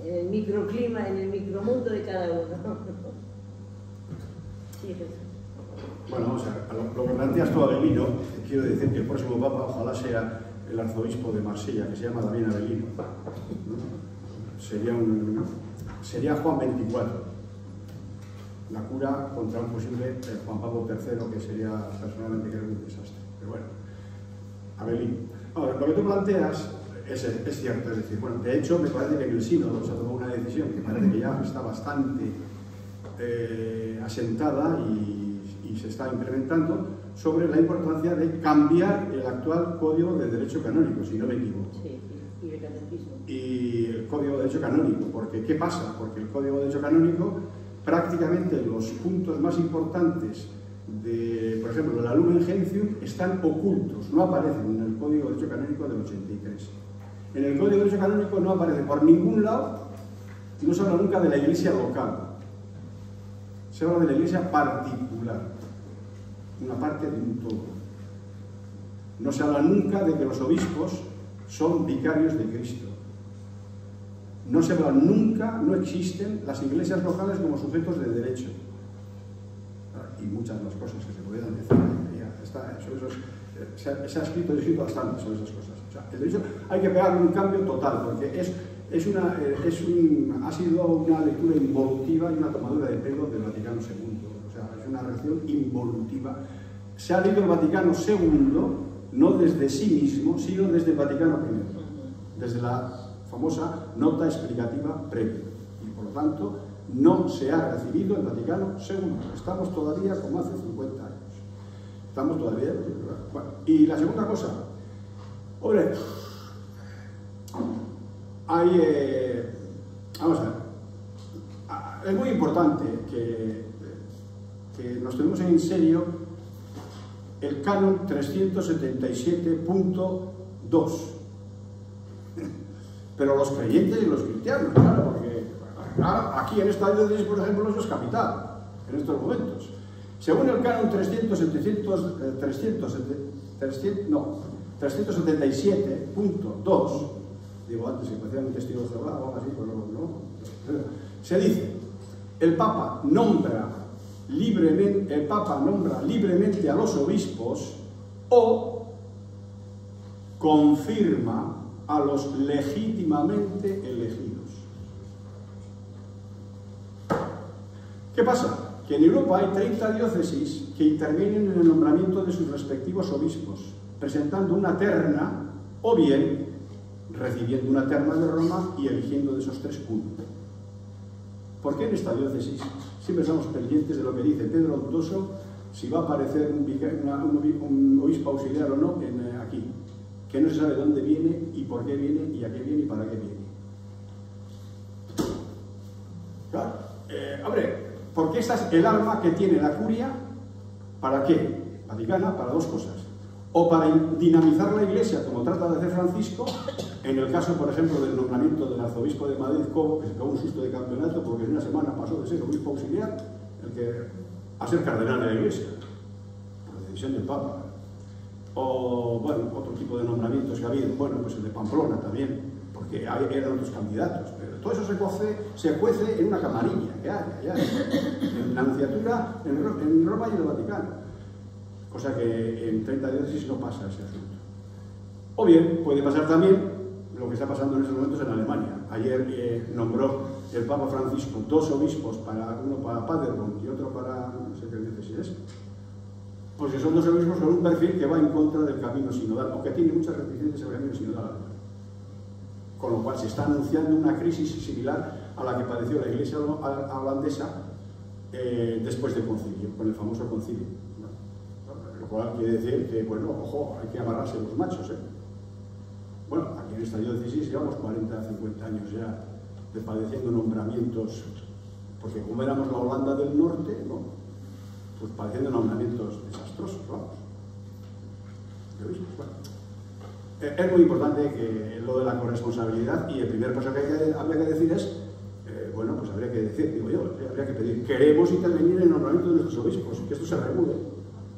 el microclima, en el micromundo de cada uno. Sí, Jesús. Bueno, vamos a ver, lo que planteas tú, Abelino, quiero decir que el próximo Papa ojalá sea el arzobispo de Marsella, que se llama Damián Abelino, ¿no? Sería Juan 24, la cura contra un posible Juan Pablo III, que sería personalmente creo un desastre. Pero bueno, Abelino. Ahora, lo que tú planteas es cierto, es decir, bueno, de hecho me parece que en el sínodo se tomó una decisión que parece que ya está bastante asentada y se está implementando sobre la importancia de cambiar el actual Código de Derecho Canónico, si no me equivoco. Sí, y el catecismo. Y el Código de Derecho Canónico, porque ¿qué pasa? Porque el Código de Derecho Canónico, prácticamente los puntos más importantes de, por ejemplo, la Lumen Gentium, están ocultos, no aparecen en el Código de Derecho Canónico del 83. En el Código de Derecho Canónico no aparece por ningún lado, no se habla nunca de la iglesia local, se habla de la iglesia particular, una parte de un todo. No se habla nunca de que los obispos son vicarios de Cristo. No se habla nunca, no existen las iglesias locales como sujetos de derecho. Y muchas de las cosas que se podrían decir, se ha escrito bastante sobre esas cosas. O sea, el derecho hay que pegarle un cambio total, porque ha sido una lectura involutiva y una tomadura de pelo del Vaticano II. O sea, es una reacción involutiva se ha leído el Vaticano II, no desde sí mismo, sino desde el Vaticano I, desde la famosa nota explicativa previa. Y por lo tanto, no se ha recibido el Vaticano II. Estamos todavía como hace 50 años. Estamos todavía... Bueno, y la segunda cosa, hombre, vamos a ver, es muy importante que nos tomemos en serio el canon 377.2, pero los creyentes y los cristianos, claro, porque aquí en esta diócesis, por ejemplo, eso es capital en estos momentos. Según el canon 377.2, digo antes que parecía un testigo de Jehová o algo así, pero no, se dice: el Papa nombra libremente a los obispos o confirma a los legítimamente elegidos. ¿Qué pasa? Que en Europa hay 30 diócesis que intervienen en el nombramiento de sus respectivos obispos, presentando una terna o bien recibiendo una terna de Roma y eligiendo de esos 3 puntos. ¿Por qué en esta diócesis siempre estamos pendientes de lo que dice Pedro Ontoso, si va a aparecer un obispo auxiliar o no aquí? Que no se sabe dónde viene y por qué viene y a qué viene y para qué viene. Claro, hombre, porque esta es el alma que tiene la curia. ¿Para qué? Vaticana, para 2 cosas. O para dinamizar la Iglesia, como trata de hacer Francisco, en el caso, por ejemplo, del nombramiento del arzobispo de Madrid, Cobo, que se pegó un susto de campeonato porque en una semana pasó de ser obispo auxiliar a ser cardenal de la Iglesia, por decisión del Papa. O, bueno, otro tipo de nombramientos que ha habido, bueno, pues el de Pamplona también, porque eran otros candidatos, pero todo eso se cuece en una camarilla que hay allá, en la Nunciatura, en Roma y en el Vaticano. Cosa que en 30 diócesis no pasa ese asunto. O bien, puede pasar también lo que está pasando en estos momentos en Alemania. Ayer nombró el Papa Francisco 2 obispos, uno para Paderborn y otro para, no sé qué diócesis es, pues que son 2 obispos con un perfil que va en contra del camino sinodal, o que tiene muchas reticentes al camino sinodal. Con lo cual se está anunciando una crisis similar a la que padeció la Iglesia holandesa después del concilio, con el famoso concilio. Lo cual quiere decir que, bueno, ojo, hay que amarrarse los machos, Bueno, aquí en esta diócesis llevamos 40, 50 años ya de padeciendo nombramientos, porque como éramos la Holanda del Norte, ¿no? Pues padeciendo nombramientos desastrosos, vamos. Bueno, es muy importante que lo de la corresponsabilidad, y el primer paso que habría que decir es, bueno, pues habría que decir, digo yo, habría que pedir, queremos intervenir en el nombramiento de nuestros obispos, que esto se regule.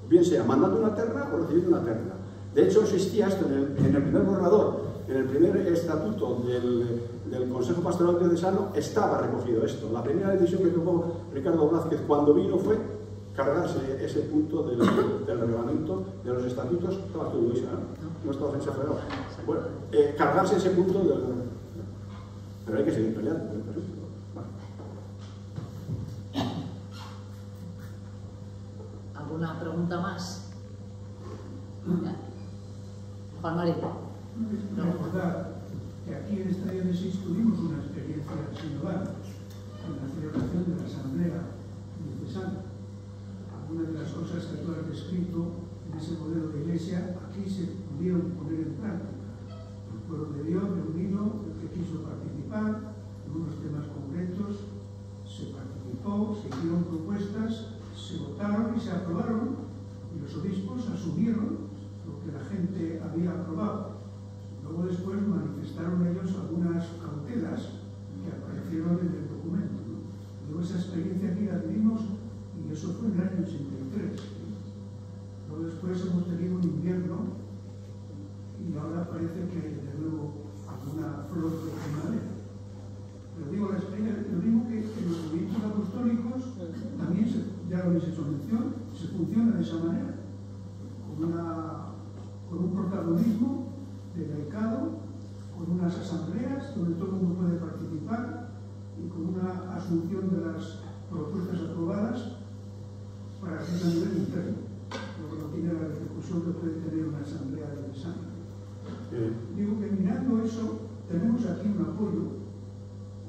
Bien sea mandando una terna o recibiendo una terna. De hecho, existía esto en el primer borrador, en el primer estatuto del Consejo Pastoral Diocesano, estaba recogido esto. La primera decisión que tomó Ricardo Blázquez cuando vino fue cargarse ese punto del reglamento, de los estatutos. Estaba tú, Luisa, no estaba en ese fregado. Bueno, cargarse ese punto del... Pero hay que seguir peleando. ¿Alguna pregunta más? Juan María. Recordar que aquí en esta diócesis tuvimos una experiencia sinodal en la celebración de la Asamblea Diocesana. Algunas de las cosas que tú has descrito en ese modelo de iglesia aquí se pudieron poner en práctica. El pueblo de Dios reunido, el que quiso participar en unos temas concretos, se participó, se hicieron propuestas, se votaron y se aprobaron, y los obispos asumieron lo que la gente había aprobado. Luego después manifestaron ellos algunas cautelas que aparecieron en el documento, ¿no? Luego esa experiencia aquí la tuvimos, y eso fue en el año 83. Luego después hemos tenido un invierno, y ahora parece que de nuevo alguna flor de primavera. Pero digo, la experiencia, lo mismo que en los movimientos apostólicos también ya lo habéis hecho mención, se funciona de esa manera, con un protagonismo de mercado, con unas asambleas donde todo el mundo puede participar y con una asunción de las propuestas aprobadas para hacer a nivel interno. Lo que no repercusión que puede tener una asamblea diocesana. Digo que mirando eso, tenemos aquí un apoyo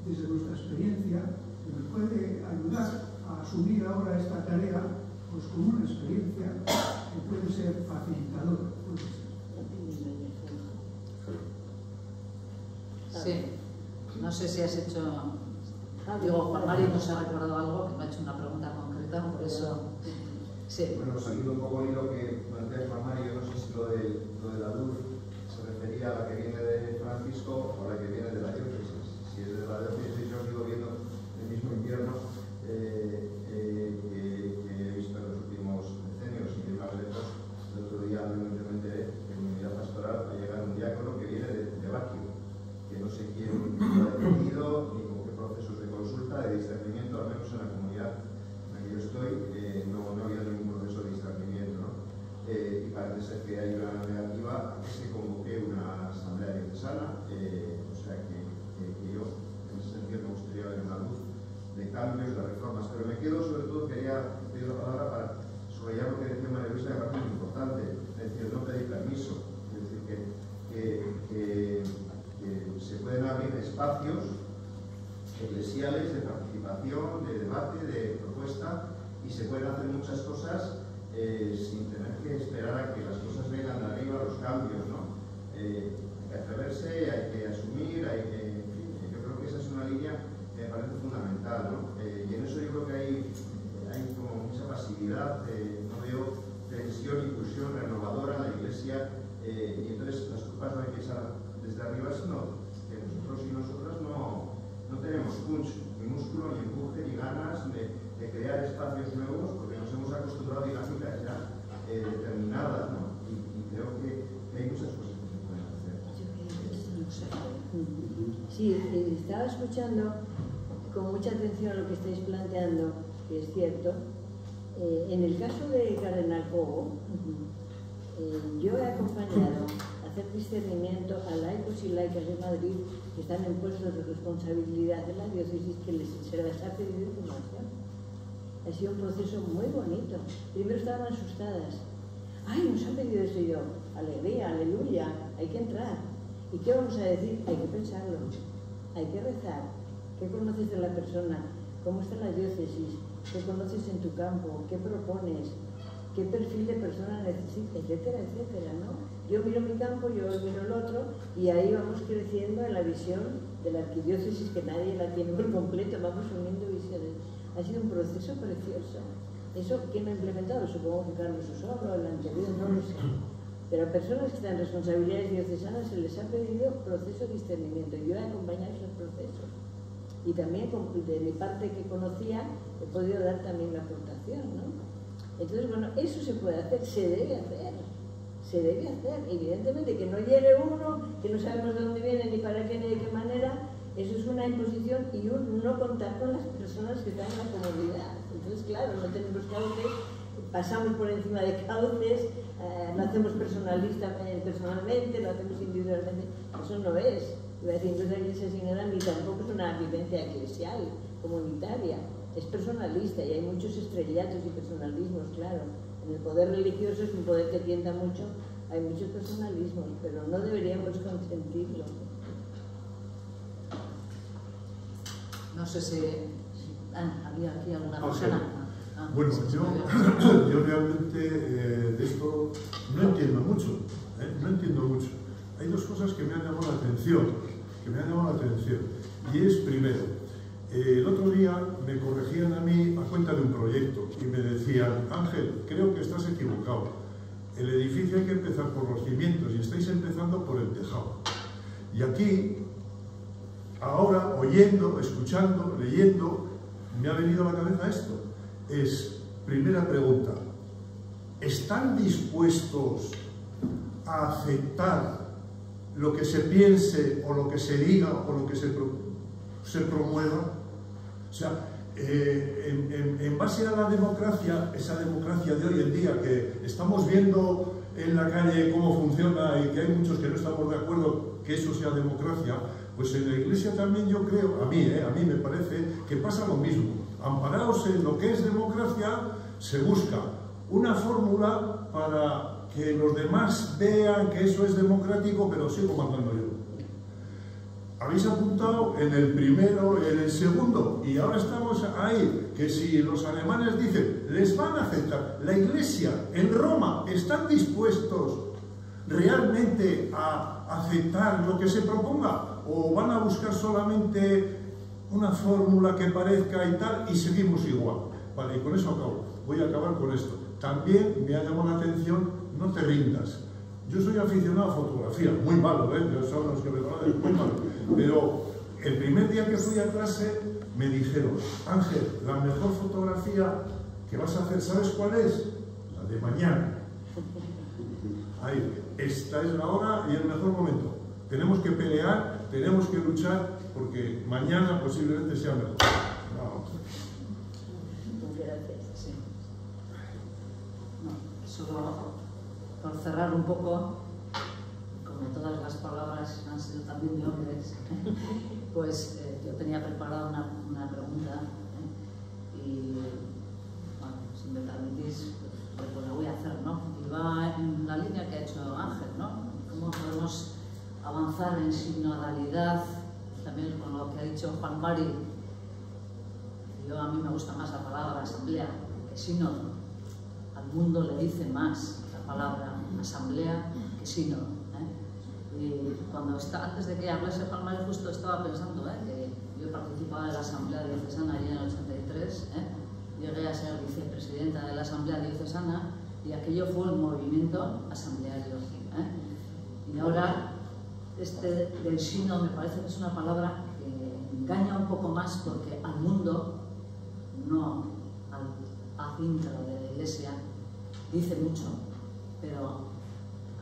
desde nuestra experiencia que nos puede ayudar a asumir ahora esta tarea pues con una experiencia que puede ser facilitadora. Sí, no sé si has hecho... Digo, Juan Mario nos ha recordado algo, que me ha hecho una pregunta concreta, por eso... Sí. Bueno, saliendo un poco el hilo que plantea Juan Mario, no sé si lo de la luz se refería a la que viene de Francisco o a la que viene de la diócesis. Si es de la diócesis, yo sigo viendo el mismo invierno que he visto en los últimos decenios, y más lejos. El otro día me enteré que en mi unidad pastoral va a llegar un diácono que viene de Baquio, que no sé quién lo ha definido ni con qué procesos de consulta, de discernimiento, al menos en la comunidad en la que yo estoy, no ha habido ningún proceso de discernimiento, ¿no? Y parece ser que hay una negativa a que se convoque una asamblea diocesana, o sea que yo en ese sentido me gustaría ver una luz de cambios, de reformas, pero me quedo sobre todo, quería pedir la palabra para subrayar lo que decía María Luisa, que me parece muy importante, es decir, no pedir permiso, es decir, que se pueden abrir espacios eclesiales de participación, de debate, de propuesta, y se pueden hacer muchas cosas sin tener que esperar a que las cosas vengan de arriba, los cambios, ¿no? Hay que atreverse, hay que asumir, hay que, en fin, yo creo que esa es una línea que me parece fundamental, ¿no? Y en eso yo creo que hay como mucha pasividad, no veo tensión y pulsión renovadora en la Iglesia, y entonces las culpas no hay que echar desde arriba, sino que nosotros y nosotras no tenemos punch, ni músculo, ni empuje, ni ganas de crear espacios nuevos, porque nos hemos acostumbrado a dinámicas ya determinadas, ¿no? Y creo que hay muchas cosas que se pueden hacer. Sí, estaba escuchando con mucha atención lo que estáis planteando, que es cierto. En el caso de Cardenal Cobo, yo he acompañado a hacer discernimiento a laicos y laicas de Madrid que están en puestos de responsabilidad de la diócesis que se les ha pedido información. Ha sido un proceso muy bonito. Primero estaban asustadas. ¡Ay, nos han pedido eso! Y yo, alegría, aleluya, hay que entrar. ¿Y qué vamos a decir? Hay que pensarlo, hay que rezar. ¿Qué conoces de la persona? ¿Cómo está la diócesis? ¿Qué conoces en tu campo? ¿Qué propones? ¿Qué perfil de persona necesitas? Etcétera, etcétera, ¿no? Yo miro mi campo, yo miro el otro, y ahí vamos creciendo en la visión de la arquidiócesis, que nadie la tiene por completo, vamos uniendo visiones. Ha sido un proceso precioso. ¿Eso quién lo ha implementado? Supongo que Carlos Osorio, el anterior, no lo sé. Pero a personas que están en responsabilidades diocesanas se les ha pedido proceso de discernimiento. Yo he acompañado esos procesos. Y también, de mi parte que conocía, he podido dar también la aportación, ¿no? Entonces, bueno, eso se puede hacer, se debe hacer. Se debe hacer. Evidentemente, que no llegue uno, que no sabemos de dónde viene, ni para qué, ni de qué manera, eso es una imposición y un no contar con las personas que están en la comunidad. Entonces, claro, no tenemos cauces, pasamos por encima de cauces, lo hacemos personalmente, lo hacemos individualmente. Eso no es. Iba a decir, entonces la Iglesia Sinodal ni tampoco es una vivencia eclesial, comunitaria. Es personalista y hay muchos estrellatos y personalismos, claro. En el poder religioso es un poder que tienta mucho, hay muchos personalismos, pero no deberíamos consentirlo. No sé si había aquí alguna persona. Bueno, yo realmente de esto no entiendo mucho, no entiendo mucho. Hay dos cosas que me han llamado la atención, y es primero, el otro día me corregían a mí a cuenta de un proyecto y me decían, Ángel, creo que estás equivocado, el edificio hay que empezar por los cimientos y estáis empezando por el tejado. Y aquí, ahora, oyendo, escuchando, leyendo, me ha venido a la cabeza esto. Es, primera pregunta, ¿están dispuestos a aceptar lo que se piense o lo que se diga o lo que se promueva? O sea, en base a la democracia, esa democracia de hoy en día que estamos viendo en la calle cómo funciona y que hay muchos que no estamos de acuerdo que eso sea democracia, pues en la Iglesia también yo creo, a mí me parece que pasa lo mismo. Amparados en lo que es democracia, se busca una fórmula para que los demás vean que eso es democrático, pero sigo mandando yo. Habéis apuntado en el primero, en el segundo, y ahora estamos ahí, que si los alemanes dicen, les van a aceptar, la Iglesia en Roma están dispuestos realmente a aceptar lo que se proponga, o van a buscar solamente una fórmula que parezca y tal, y seguimos igual. Vale, y con eso acabo. Voy a acabar con esto. También me ha llamado la atención, no te rindas. Yo soy aficionado a fotografía, muy malo, yo son los que me conocen, muy malo. Pero el primer día que fui a clase me dijeron, Ángel, la mejor fotografía que vas a hacer, ¿sabes cuál es? La de mañana. Ahí, esta es la hora y el mejor momento. Tenemos que pelear, tenemos que luchar, porque mañana posiblemente sea mejor. No. Gracias. Sí. No, solo por cerrar un poco, como todas las palabras han sido también de hombres, pues yo tenía preparada una pregunta y, bueno, si me permitís, pues la voy a hacer, ¿no? Y va en la línea que ha hecho Ángel, ¿no? ¿Cómo podemos avanzar en sinodalidad? También con lo que ha dicho Juan Mari, a mí me gusta más la palabra asamblea que sínodo. Al mundo le dice más la palabra asamblea que sínodo. Y cuando antes de que hablase Juan Mari, justo estaba pensando que yo participaba en la asamblea diocesana allí en el 83, llegué a ser vicepresidenta de la asamblea diocesana y aquello fue el movimiento asambleario. Y ahora del sínodo me parece que es una palabra que engaña un poco más, porque al mundo, no al intro de la Iglesia, dice mucho, pero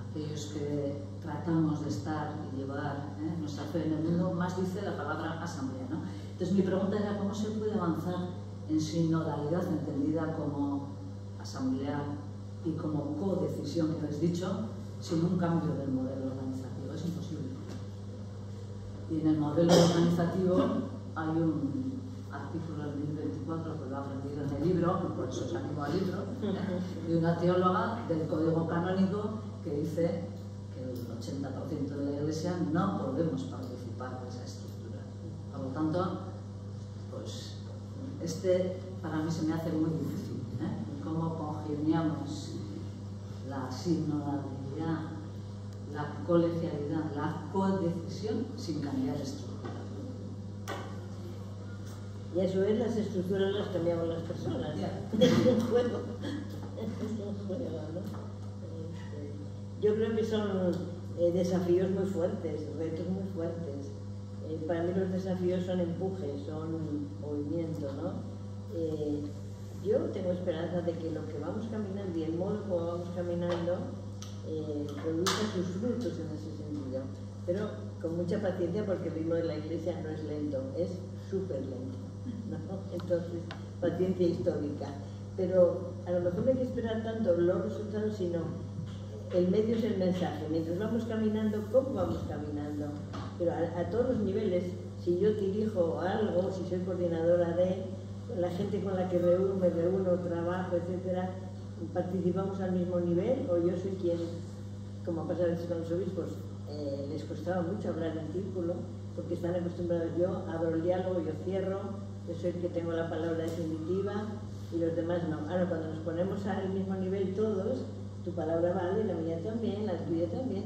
aquellos que tratamos de estar y llevar nuestra fe en el mundo, más dice la palabra asamblea, ¿no? Entonces mi pregunta era cómo se puede avanzar en sinodalidad entendida como asamblea y como codecisión, que les he dicho, sin un cambio del modelo organizativo. Es imposible. Y en el modelo organizativo hay un artículo del 1024 que lo he aprendido en el libro, y por eso os animo al libro, de una teóloga del Código Canónico que dice que el 80% de la Iglesia no podemos participar de esa estructura. Por lo tanto, pues para mí se me hace muy difícil, cómo congeniamos la sinodalidad, la colegialidad, la codecisión sin cambiar estructura. Y a su vez las estructuras las cambiamos las personas. Es un juego. Es un juego, ¿no? Yo creo que son desafíos muy fuertes, retos muy fuertes. Para mí los desafíos son empujes, son movimiento, ¿no? Yo tengo esperanza de que lo que vamos caminando y el modo como vamos caminando produzca sus frutos en ese sentido. Pero con mucha paciencia, porque el ritmo de la Iglesia no es lento, es súper lento, ¿no? Entonces, paciencia histórica. Pero a lo mejor no hay que esperar tanto los resultados, sino el medio es el mensaje. Mientras vamos caminando, ¿cómo vamos caminando? Pero a todos los niveles, si yo dirijo algo, si soy coordinadora de la gente con la que me reúno, trabajo, etcétera, participamos al mismo nivel, o yo soy quien, como pasa a veces con los obispos, les costaba mucho hablar en círculo, porque están acostumbrados, yo abro el diálogo, yo cierro, yo soy el que tengo la palabra definitiva y los demás no. Ahora, cuando nos ponemos al mismo nivel todos, tu palabra vale, la mía también, la tuya también,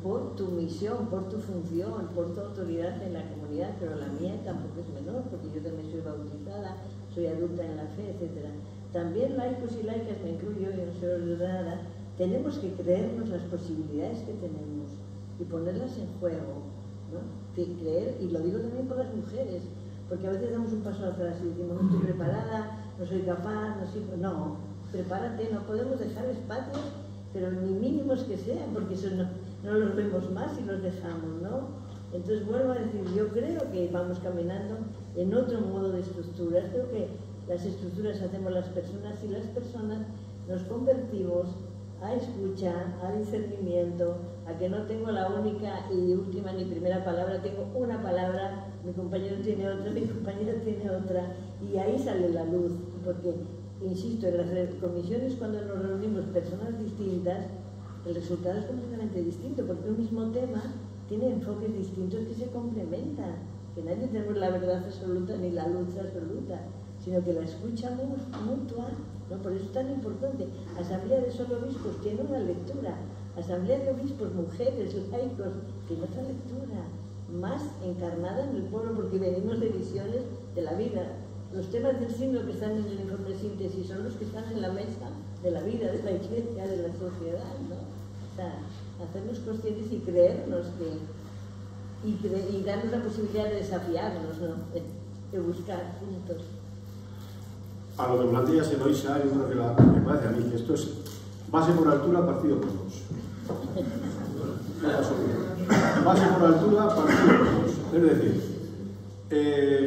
por tu misión, por tu función, por tu autoridad en la comunidad, pero la mía tampoco es menor, porque yo también soy bautizada, soy adulta en la fe, etc. También laicos y laicas, me incluyo, yo no soy ordenada, tenemos que creernos las posibilidades que tenemos y ponerlas en juego, ¿no? Creer, y lo digo también por las mujeres, porque a veces damos un paso atrás y decimos, no estoy preparada, no soy capaz, no, prepárate, no podemos dejar espacios, pero ni mínimos que sean, porque eso no los vemos más y los dejamos, ¿no? Entonces vuelvo a decir, yo creo que vamos caminando en otro modo de estructuras. Creo que las estructuras hacemos las personas y las personas nos convertimos a escucha, a discernimiento, a que no tengo la única y última ni primera palabra, tengo una palabra, mi compañero tiene otra, mi compañero tiene otra, y ahí sale la luz, porque insisto, en las comisiones cuando nos reunimos personas distintas, el resultado es completamente distinto, porque un mismo tema tiene enfoques distintos que se complementan, que nadie tenemos la verdad absoluta ni la luz absoluta, sino que la escucha mutua, ¿no? Por eso es tan importante. Asamblea de solo obispos tiene una lectura, asamblea de obispos, mujeres, laicos, tiene otra lectura, más encarnada en el pueblo, porque venimos de visiones de la vida. Los temas del signo que están en el informe de síntesis son los que están en la mesa de la vida, de la iglesia, de la sociedad, ¿no? O sea, hacernos conscientes y creernos y darnos la posibilidad de desafiarnos, ¿no? De buscar juntos. A lo que planteas, Eloisa, yo creo que me parece a mí que esto es base por altura, partido por dos. Base por altura, partido por dos. Es decir,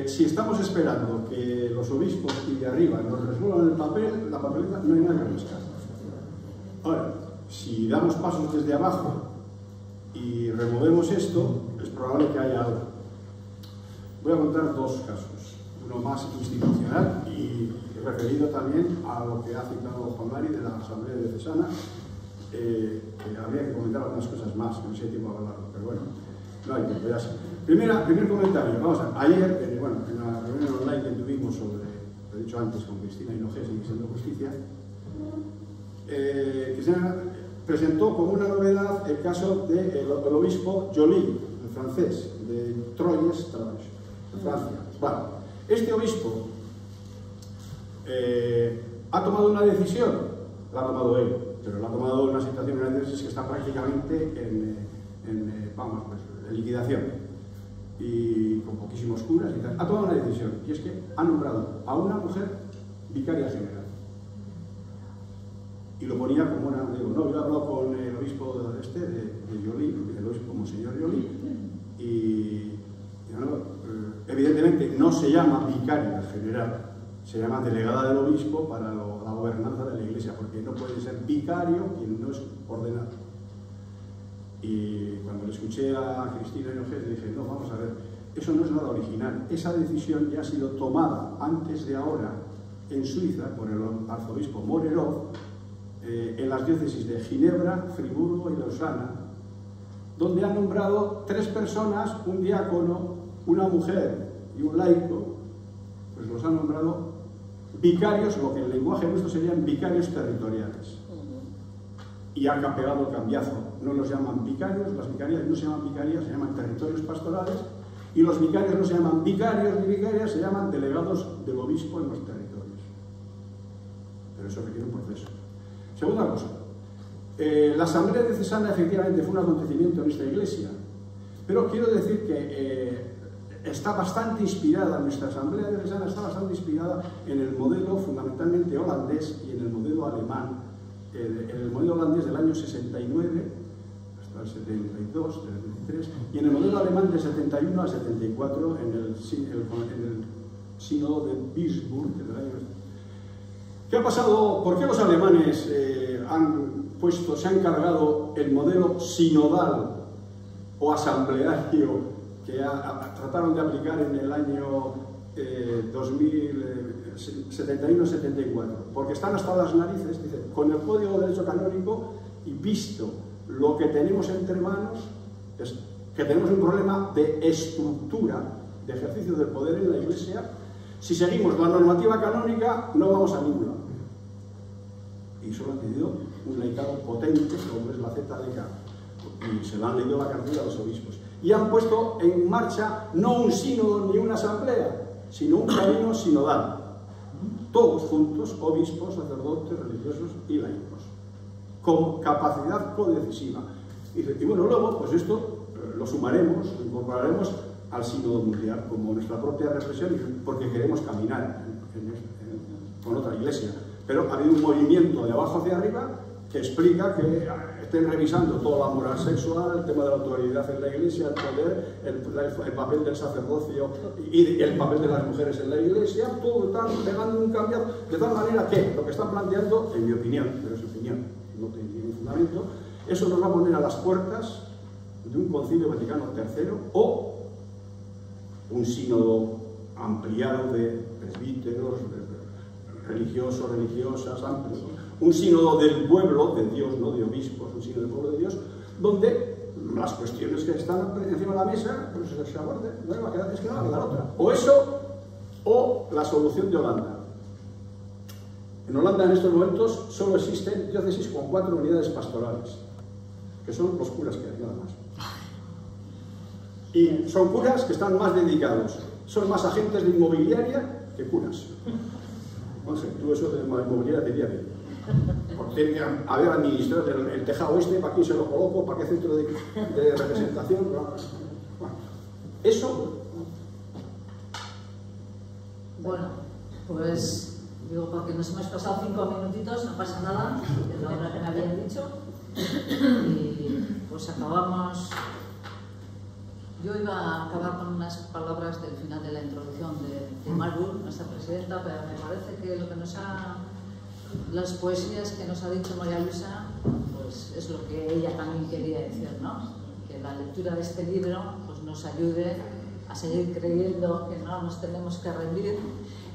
si estamos esperando que los obispos y de arriba nos resuelvan el papel, la papeleta, no hay nada que buscar. Ahora, si damos pasos desde abajo y removemos esto, es probable que haya algo. Voy a contar dos casos, uno más institucional y referido también a lo que ha citado Juan Mari de la Asamblea Diocesana, que habría que comentar algunas cosas más, que no sé tiempo a hablarlo, pero bueno, no hay tiempo, ya sé. Primer comentario, vamos a ver, ayer, en la reunión online que tuvimos sobre, lo he dicho antes, con Cristina Hinojés y Misión de Justicia, Cristina presentó como una novedad el caso del obispo Joly, el francés, de Troyes, de Francia. Bueno, este obispo ha tomado una decisión, la ha tomado él, pero la ha tomado en una situación, en una crisis que está prácticamente en liquidación y con poquísimos curas y tal. Ha tomado una decisión, y es que ha nombrado a una mujer vicaria general. Y lo ponía como una... Digo, no, yo he hablado con el obispo de Joly, el obispo Monseñor Joly, y evidentemente no se llama vicaria general, se llama delegada del obispo para la gobernanza de la iglesia, porque no puede ser vicario quien no es ordenado. Y cuando le escuché a Cristina Hinojés le dije, no, vamos a ver, eso no es nada original, esa decisión ya ha sido tomada antes de ahora en Suiza por el arzobispo Morerov, en las diócesis de Ginebra, Friburgo y Lausana, donde han nombrado 3 personas, un diácono, una mujer y un laico, pues los han nombrado vicarios, lo que en el lenguaje nuestro serían vicarios territoriales. Y han pegado el cambiazo, no los llaman vicarios, las vicarias no se llaman vicarias, se llaman territorios pastorales, y los vicarios no se llaman vicarios ni vicarias, se llaman delegados del obispo en los territorios. Pero eso requiere un proceso. Segunda cosa, la Asamblea Diocesana efectivamente fue un acontecimiento en esta iglesia, pero quiero decir que está bastante inspirada, nuestra Asamblea Diocesana está bastante inspirada en el modelo fundamentalmente holandés y en el modelo alemán, en el modelo holandés del año 69 hasta el 72, del 73, y en el modelo alemán del 71 al 74 en el sínodo de Würzburg del año... ¿Qué ha pasado? ¿Por qué los alemanes se han cargado el modelo sinodal o asambleario que trataron de aplicar en el año 71-74? Porque están hasta las narices, dice, con el Código de Derecho Canónico y visto lo que tenemos entre manos, es que tenemos un problema de estructura, de ejercicio del poder en la Iglesia. Si seguimos la normativa canónica, no vamos a ningún lado. Y solo han pedido un laicado potente, como es la ZDK. Y se lo han leído la cartilla a los obispos. Y han puesto en marcha no un sínodo ni una asamblea, sino un camino sinodal. Todos juntos, obispos, sacerdotes, religiosos y laicos. Con capacidad codecisiva. Y bueno, luego, pues esto lo sumaremos, lo incorporaremos al sínodo mundial como nuestra propia reflexión, porque queremos caminar con otra iglesia. Pero ha habido un movimiento de abajo hacia arriba que explica que estén revisando toda la moral sexual, el tema de la autoridad en la iglesia, el poder, el papel del sacerdocio y el papel de las mujeres en la iglesia, todo están pegando un cambio, de tal manera que lo que están planteando, en mi opinión, pero es opinión, no tiene fundamento, eso nos va a poner a las puertas de un concilio Vaticano III o un sínodo ampliado de presbíteros, religiosos, religiosas, amplios, un sínodo del pueblo de Dios, no de obispos, un sínodo del pueblo de Dios, donde las cuestiones que están encima de la mesa, pues se aborden, es que no va a quedar otra. O eso, o la solución de Holanda. En Holanda en estos momentos solo existen diócesis con 4 unidades pastorales, que son los curas que hay, nada más. Y son curas que están más dedicados, son más agentes de inmobiliaria que curas. Bueno, tú eso de inmobiliaria te diría bien. Porque tienen que haber administrado el tejado este, para quién se lo coloco, para qué centro de representación. Bueno, eso. Bueno, pues digo, porque nos hemos pasado 5 minutitos, no pasa nada, es la hora que me habían dicho. Y pues acabamos. Yo iba a acabar con unas palabras del final de la introducción de Maru, nuestra presidenta, pero me parece que lo que nos ha... las poesías que nos ha dicho María Luisa, pues es lo que ella también quería decir, ¿no? Que la lectura de este libro pues, nos ayude a seguir creyendo que no nos tenemos que rendir,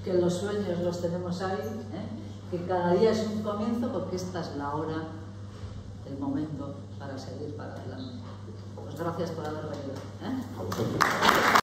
que los sueños los tenemos ahí, que cada día es un comienzo, porque esta es la hora, el momento para seguir para adelante. Pues gracias por haber venido.